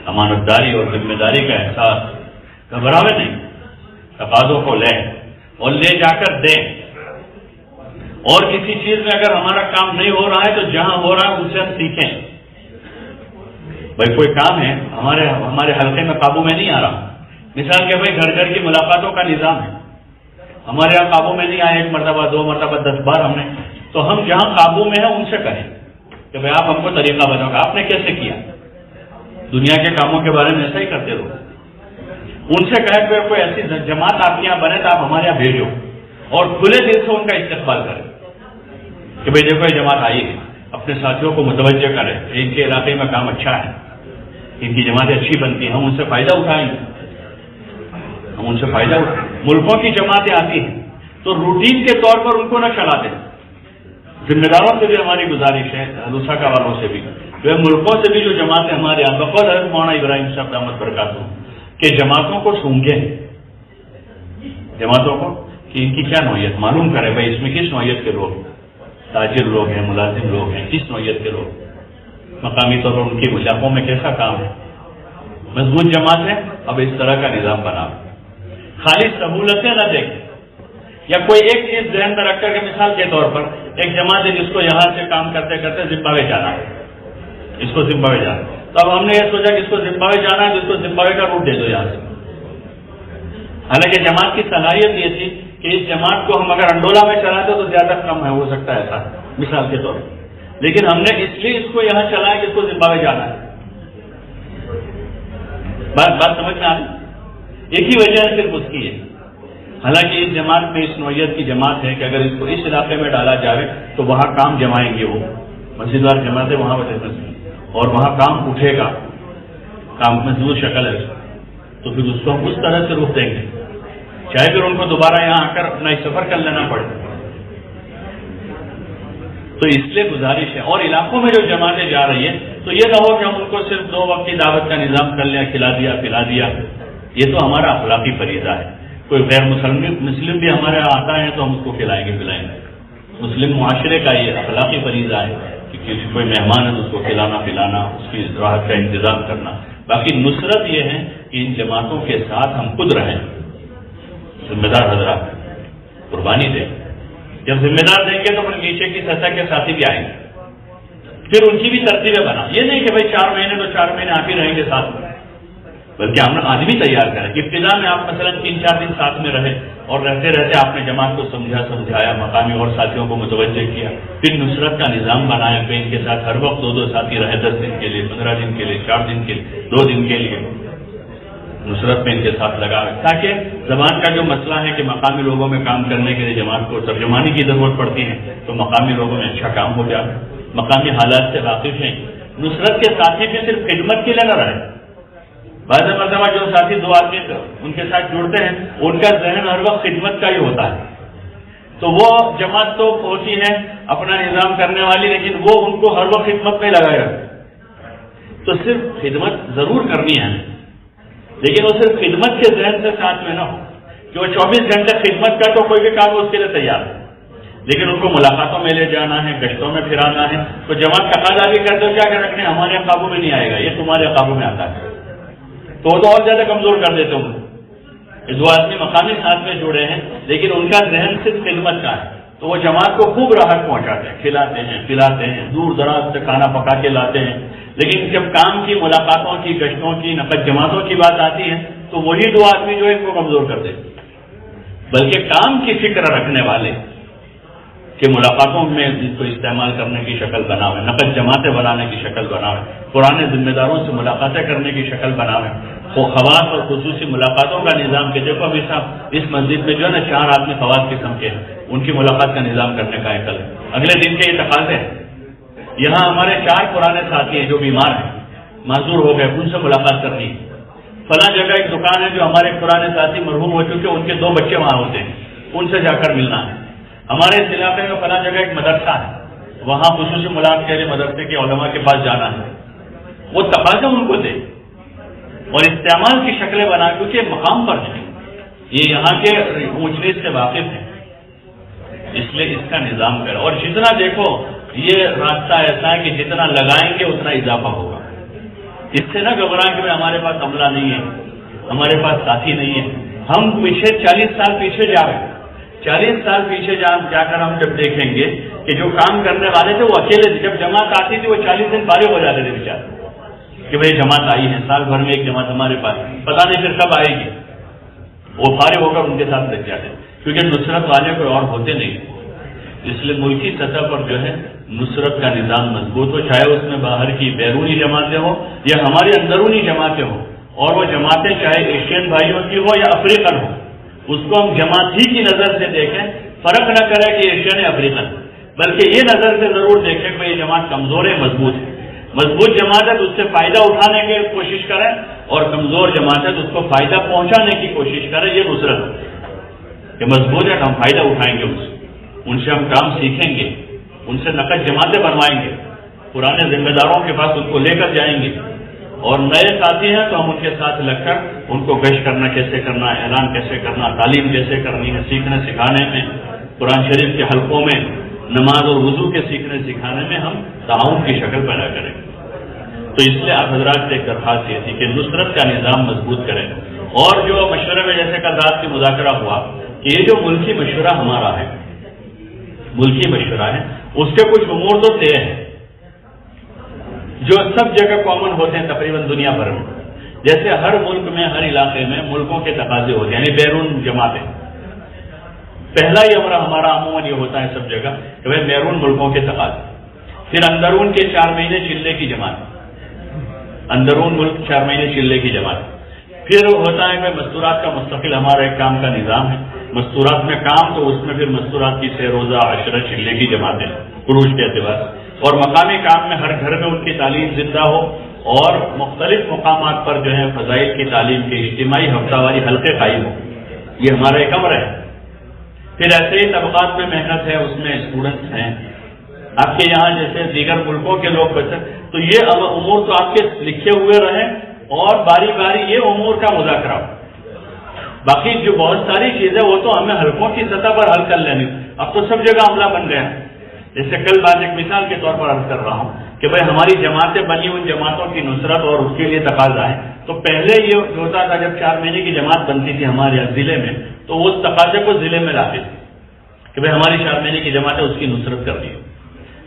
امانت داری اور ذمہ داری کا احساس، گھبراوے نہیں، تقاضوں کو لیں اور لے جا کر دیں. اور کسی چیز میں اگر ہمارا کام نہیں ہو رہا ہے تو جہاں ہو رہا ہے ان سے ہم سیکھیں. بھائی کوئی کام ہے ہمارے حلقے میں قابو میں نہیں آ رہا، مثال کہ بھائی گھر گھر کی ملاقاتوں کا نظام ہے، ہمارے یہاں قابو میں نہیں آیا، 1 مرتبہ 2 مرتبہ 10 بار ہم نے، تو ہم جہاں قابو میں ہیں ان سے کہیں کہ بھائی آپ ہم کو طریقہ بتاؤ کہ آپ نے کیسے کیا. دنیا کے کاموں کے بارے میں ایسا ہی کرتے رہو. ان سے کہیں کہ کوئی ایسی جماعت آپ کے یہاں بنے تو آپ ہمارے یہاں بھیجو اور کھلے دل سے ان کا استقبال کریں کہ بھائی دیکھو یہ جماعت آئی ہے، اپنے ساتھیوں کو متوجہ کریں، ان کے علاقے میں کام اچھا ہے، ان کی جماعتیں اچھی بنتی ہیں، ہم ان سے فائدہ اٹھائیں گے، ہم ان سے فائدہ اٹھائیں. ملکوں کی جماعتیں آتی ہیں تو روٹین کے طور پر ان کو نہ چلا دیں. ذمہ داروں سے بھی ہماری گزارش ہے، لوساکا والوں سے بھی، ملکوں سے بھی جو جماعتیں ہمارے یہاں بقول حضرت مولانا ابراہیم صاحب دامت برکاتہ کہ جماعتوں کو سونگیں، جماعتوں کو کہ ان کی کیا نوعیت معلوم کریں، بھائی اس میں کس نوعیت کے لوگ، تاجر لوگ ہیں، ملازم لوگ ہیں، کس نوعیت کے لوگ، مقامی طور پر ان کی علاقوں میں کیسا کام ہے. مضبوط جماعت ہے. اب اس طرح کا نظام بنا، خالی سہولتیں نہ دیکھیں یا کوئی ایک چیز ذہن میں رکھ کر کے، مثال کے طور پر ایک جماعت ہے جس کو یہاں سے کام کرتے کرتے زمبابوے جانا ہے، اس کو زمبابوے جانا ہے تو اب ہم نے یہ سوچا کہ اس کو زمبابوے جانا ہے تو اس کو زمبابوے کا روٹ دے دو یہاں سے. حالانکہ جماعت کی صلاحیت یہ تھی کہ اس جماعت کو ہم اگر انڈولا میں چلاتے تو زیادہ کم ہے ہو سکتا ہے ایسا مثال کے طور پر، لیکن ہم نے اس لیے اس کو یہاں چلایا کہ اس کو زمبابوے جانا ہے. بات سمجھ میں آ رہی؟ ایک ہی وجہ ہے صرف اس کی ہے. حالانکہ اس جماعت میں اس نوعیت کی جماعت ہے کہ اگر اس کو اس علاقے میں ڈالا جائے تو وہاں کام جمائیں گے، وہ مسجد وار جماعت ہے وہاں وجہ اور وہاں کام اٹھے گا، کام مضبوط شکل ہے تو پھر اس کو ہم اس طرح سے روک دیں گے، چاہے پھر ان کو دوبارہ یہاں آ کر اپنا سفر کر لینا پڑے. تو اس لیے گزارش ہے. اور علاقوں میں جو جماعتیں جا رہی ہیں تو یہ نہ ہو کہ ہم ان کو صرف 2 وقت کی دعوت کا نظام کر لیا، کھلا دیا پلا دیا. یہ تو ہمارا اخلاقی فریضہ ہے. کوئی غیر مسلم بھی ہمارے یہاں آتا ہے تو ہم اس کو کھلائیں گے پلائیں گے. مسلم معاشرے کا یہ اخلاقی فریضہ ہے کہ کوئی مہمان ہے تو اس کو کھلانا پلانا، اس کی راحت کا انتظام کرنا. باقی نصرت یہ ہے کہ ان جماعتوں کے ساتھ ہم خود رہیں، ذمہ دار حضرات قربانی دیں. جب ذمہ دار دیں گے تو پھر نیچے کی سطح کے ساتھی بھی آئیں گے، پھر ان کی بھی ترتیبیں بنا. یہ نہیں کہ بھائی 4 مہینے تو 4 مہینے آپ ہی رہیں گے ساتھ میں، بلکہ ہم نے آدمی تیار کریں کہ ابتدا میں آپ مثلا 3-4 دن ساتھ میں رہے اور رہتے رہتے آپ نے جماعت کو سمجھایا، مقامی اور ساتھیوں کو متوجہ کیا، پھر نصرت کا نظام بنایا کہ ان کے ساتھ ہر وقت 2 ساتھی رہے، 10 دن کے لیے، 15 دن کے لیے، 4 دن کے لیے، 2 دن کے لیے نصرت میں ان کے ساتھ لگا، تاکہ زبان کا جو مسئلہ ہے کہ مقامی لوگوں میں کام کرنے کے لیے جماعت کو ترجمانی کی ضرورت پڑتی ہے تو مقامی لوگوں میں اچھا کام ہو جائے، مقامی حالات سے واقف ہیں. نصرت کے ساتھی بھی صرف خدمت کے لیے نہ رہے. بعض مرتبہ جو ساتھی 2 آدمی ان کے ساتھ جڑتے ہیں ان کا ذہن ہر وقت خدمت کا ہی ہوتا ہے، تو وہ جماعت تو ہوتی ہے اپنا نظام کرنے والی، لیکن وہ ان کو ہر وقت خدمت میں لگائے گا. تو صرف خدمت ضرور کرنی ہے، لیکن وہ صرف خدمت کے ذہن سے ساتھ میں نہ ہو کہ وہ 24 گھنٹے خدمت کا تو کوئی بھی کام اس کے لیے تیار ہے، لیکن ان کو ملاقاتوں میں لے جانا ہے، گشتوں میں پھرانا ہے. تو جماعت تقاضا بھی کرتے ہو کیا کہ رکھنے ہمارے قابو میں نہیں آئے گا، یہ تمہارے قابو میں آتا ہے، تو وہ تو اور زیادہ کمزور کر دیتے ہوں. 2 آدمی مقامی ساتھ میں جڑے ہیں لیکن ان کا ذہن صرف خدمت کا ہے، تو وہ جماعت کو خوب راحت پہنچاتے ہیں، کھلاتے ہیں پلاتے ہیں، دور دراز سے کھانا پکا کے لاتے ہیں. لیکن جب کام کی، ملاقاتوں کی، گشتوں کی، نقد جماعتوں کی بات آتی ہے تو وہی 2 آدمی جو ہے ان کو کمزور کر دیتے. بلکہ کام کی فکر رکھنے والے کہ ملاقاتوں میں اس کو استعمال کرنے کی شکل بناوے، نقد جماعتیں بنانے کی شکل بناوے، پرانے ذمہ داروں سے ملاقاتیں کرنے کی شکل بناوے، وہ خواص اور خصوصی ملاقاتوں کا نظام کہ دیکھو ابھی صاحب اس مسجد میں جو ہے نا 4 آدمی خواص قسم کے ہیں، ان کی ملاقات کا نظام کرنے کا عقل ہے. اگلے دن کے یہ تقاضے ہیں. یہاں ہمارے 4 پرانے ساتھی ہیں جو بیمار ہیں، معذور ہو گئے، ان سے ملاقات کرنی ہے. فلاں جگہ ایک دکان ہے جو ہمارے پرانے ساتھی مرحوم ہو چکے، ان کے 2 بچے وہاں ہوتے ہیں، ان سے جا کر ملنا ہے. ہمارے اس علاقے میں فلاں جگہ ایک مدرسہ ہے، وہاں خصوصی ملاقات کے لیے مدرسے کے علماء کے پاس جانا ہے. وہ تقاضا ان کو دے اور استعمال کی شکلیں بنا، کیونکہ مقام پر ہیں، یہ یہاں کے اونچ نیچ سے واقف ہیں، اس لیے اس کا نظام کرے. اور جتنا دیکھو یہ راستہ ایسا ہے کہ جتنا لگائیں گے اتنا اضافہ ہوگا. اس سے نہ گھبرائیں کہ ہمارے پاس عملہ نہیں ہے، ہمارے پاس ساتھی نہیں ہے. ہم پیچھے 40 سال پیچھے جا رہے ہیں. 40 سال پیچھے جا کر ہم جب دیکھیں گے کہ جو کام کرنے والے تھے وہ اکیلے تھے. جب جماعت آتی تھی وہ 40 دن فارغ ہو جاتے تھے بیچارے کہ بھائی جماعت آئی ہے، سال بھر میں ایک جماعت ہمارے پاس، پتہ نہیں پھر کب آئے گی. وہ فارغ ہو کر ان کے ساتھ لگ جاتے کیونکہ نصرت والے کوئی اور ہوتے نہیں. اس لیے ملکی سطح پر جو ہے نصرت کا نظام مضبوط ہو، چاہے اس میں باہر کی بیرونی جماعتیں ہوں یا ہماری اندرونی جماعتیں ہوں، اور وہ جماعتیں چاہے ایشین بھائیوں کی ہو یا افریقن ہو، اس کو ہم جماعت ہی کی نظر سے دیکھیں، فرق نہ کرے کہ ایشین یا افریقن، بلکہ یہ نظر سے ضرور دیکھیں کہ یہ جماعت کمزور ہے مضبوط ہے. مضبوط جماعت ہے تو اس سے فائدہ اٹھانے کی کوشش کریں، اور کمزور جماعت ہے تو اس کو فائدہ پہنچانے کی کوشش کریں. یہ نصرت ہے کہ مضبوط ہے تو ہم فائدہ اٹھائیں گے، ان سے ہم کام سیکھیں گے، ان سے نقد جماعتیں بنوائیں گے، پرانے ذمہ داروں کے پاس ان کو لے کر جائیں گے، اور نئے ساتھی ہیں تو ہم ان کے ساتھ لگ کر ان کو گشت کرنا کیسے کرنا، اعلان کیسے کرنا، تعلیم کیسے کرنی ہے، سیکھنے سکھانے میں، قرآن شریف کے حلقوں میں نماز اور وضو کے سیکھنے سکھانے میں ہم تعاون کی شکل پیدا کریں. تو اس لیے آپ حضرات سے ایک درخواست یہ تھی کہ نصرت کا نظام مضبوط کریں. اور جو مشورے میں جیسے کل رات کی مذاکرہ ہوا کہ یہ جو ملکی مشورہ ہمارا ہے، ملکی مشورہ ہے، اس کے کچھ امور تو طے ہیں. جو سب جگہ کامن ہوتے ہیں تقریباً دنیا بھر میں. جیسے ہر ملک میں ہر علاقے میں ملکوں کے تقاضے ہوتے ہیں، یعنی بیرون جماعتیں. پہلا ہی امر ہمارا عموماً یہ ہوتا ہے سب جگہ کہ بھائی بیرون ملکوں کے تقاضے، پھر اندرون کے 4 مہینے چلے کی جماعت، اندرون ملک 4 مہینے چلے کی جماعت. پھر ہوتا ہے کہ مستورات کا مستقل ہمارا ایک کام کا نظام ہے، مستورات میں کام، تو اس میں پھر مستورات کی 6 روزہ 10 چلے کی جماعتیں عروج کے اعتبار، اور مقامی کام میں ہر گھر میں ان کی تعلیم زندہ ہو، اور مختلف مقامات پر جو ہے فضائل کی تعلیم کے اجتماعی ہفتہ واری حلقے قائم ہو. یہ ہمارا ایک امر ہے. پھر ایسے ہی طبقات میں محنت ہے، اس میں اسٹوڈنٹس ہیں آپ کے یہاں جیسے دیگر ملکوں کے لوگ بچے، تو یہ امور تو آپ کے لکھے ہوئے رہیں اور باری باری یہ امور کا مذاکرہ ہو. باقی جو بہت ساری چیزیں وہ تو ہمیں حلقوں کی سطح پر حل کر لینی. اب تو سب جگہ عملہ بن گیا. جیسے کل بات ایک مثال کے طور پر عرض کر رہا ہوں کہ بھائی ہماری جماعتیں بنی، ان جماعتوں کی نصرت اور اس کے لیے تقاضا ہے. تو پہلے یہ ہوتا تھا جب 4 مہینے کی جماعت بنتی تھی ہمارے یہاں ضلع میں، تو وہ اس تقاضے کو ضلع میں لاتے تھے کہ بھائی ہماری 4 مہینے کی جماعت ہے، اس کی نصرت کر دی.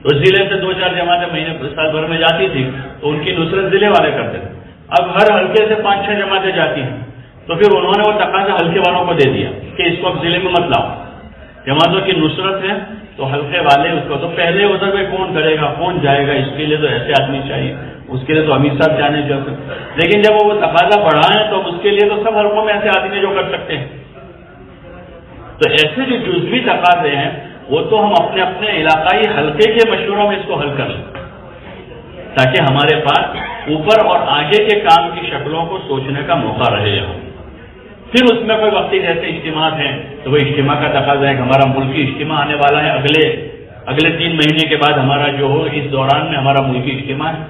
تو ضلع سے 2-4 جماعتیں مہینے سال بھر میں جاتی تھی، تو ان کی نصرت ضلع والے کرتے تھے. اب ہر حلقے سے 5-6 جماعتیں جاتی ہیں، تو پھر انہوں نے وہ تقاضا حلقے والوں کو دے دیا کہ اس کو اب ضلع میں مت لاؤ. جماعتوں کی نصرت ہے تو حلقے والے اس کو، تو پہلے ادھر میں کون کرے گا، کون جائے گا، اس کے لیے تو ایسے آدمی چاہیے، اس کے لیے تو امیر صاحب جانے چاہتے. لیکن جب وہ تقاضا بڑھائیں تو اس کے لیے تو سب حلقوں میں ایسے آدمی جو کر سکتے ہیں. تو ایسے جو جزوی تقاضے ہیں وہ تو ہم اپنے اپنے علاقائی حلقے کے مشوروں میں اس کو حل کر لیں، تاکہ ہمارے پاس اوپر اور آگے کے کام کی شکلوں کو سوچنے کا موقع رہے یہاں. پھر اس میں کوئی وقتی جیسے اجتماع ہیں تو وہ اجتماع کا تقاضا ہے کہ ہمارا ملکی اجتماع آنے والا ہے اگلے 3 مہینے کے بعد ہمارا جو ہو، اس دوران میں ہمارا ملکی اجتماع ہے،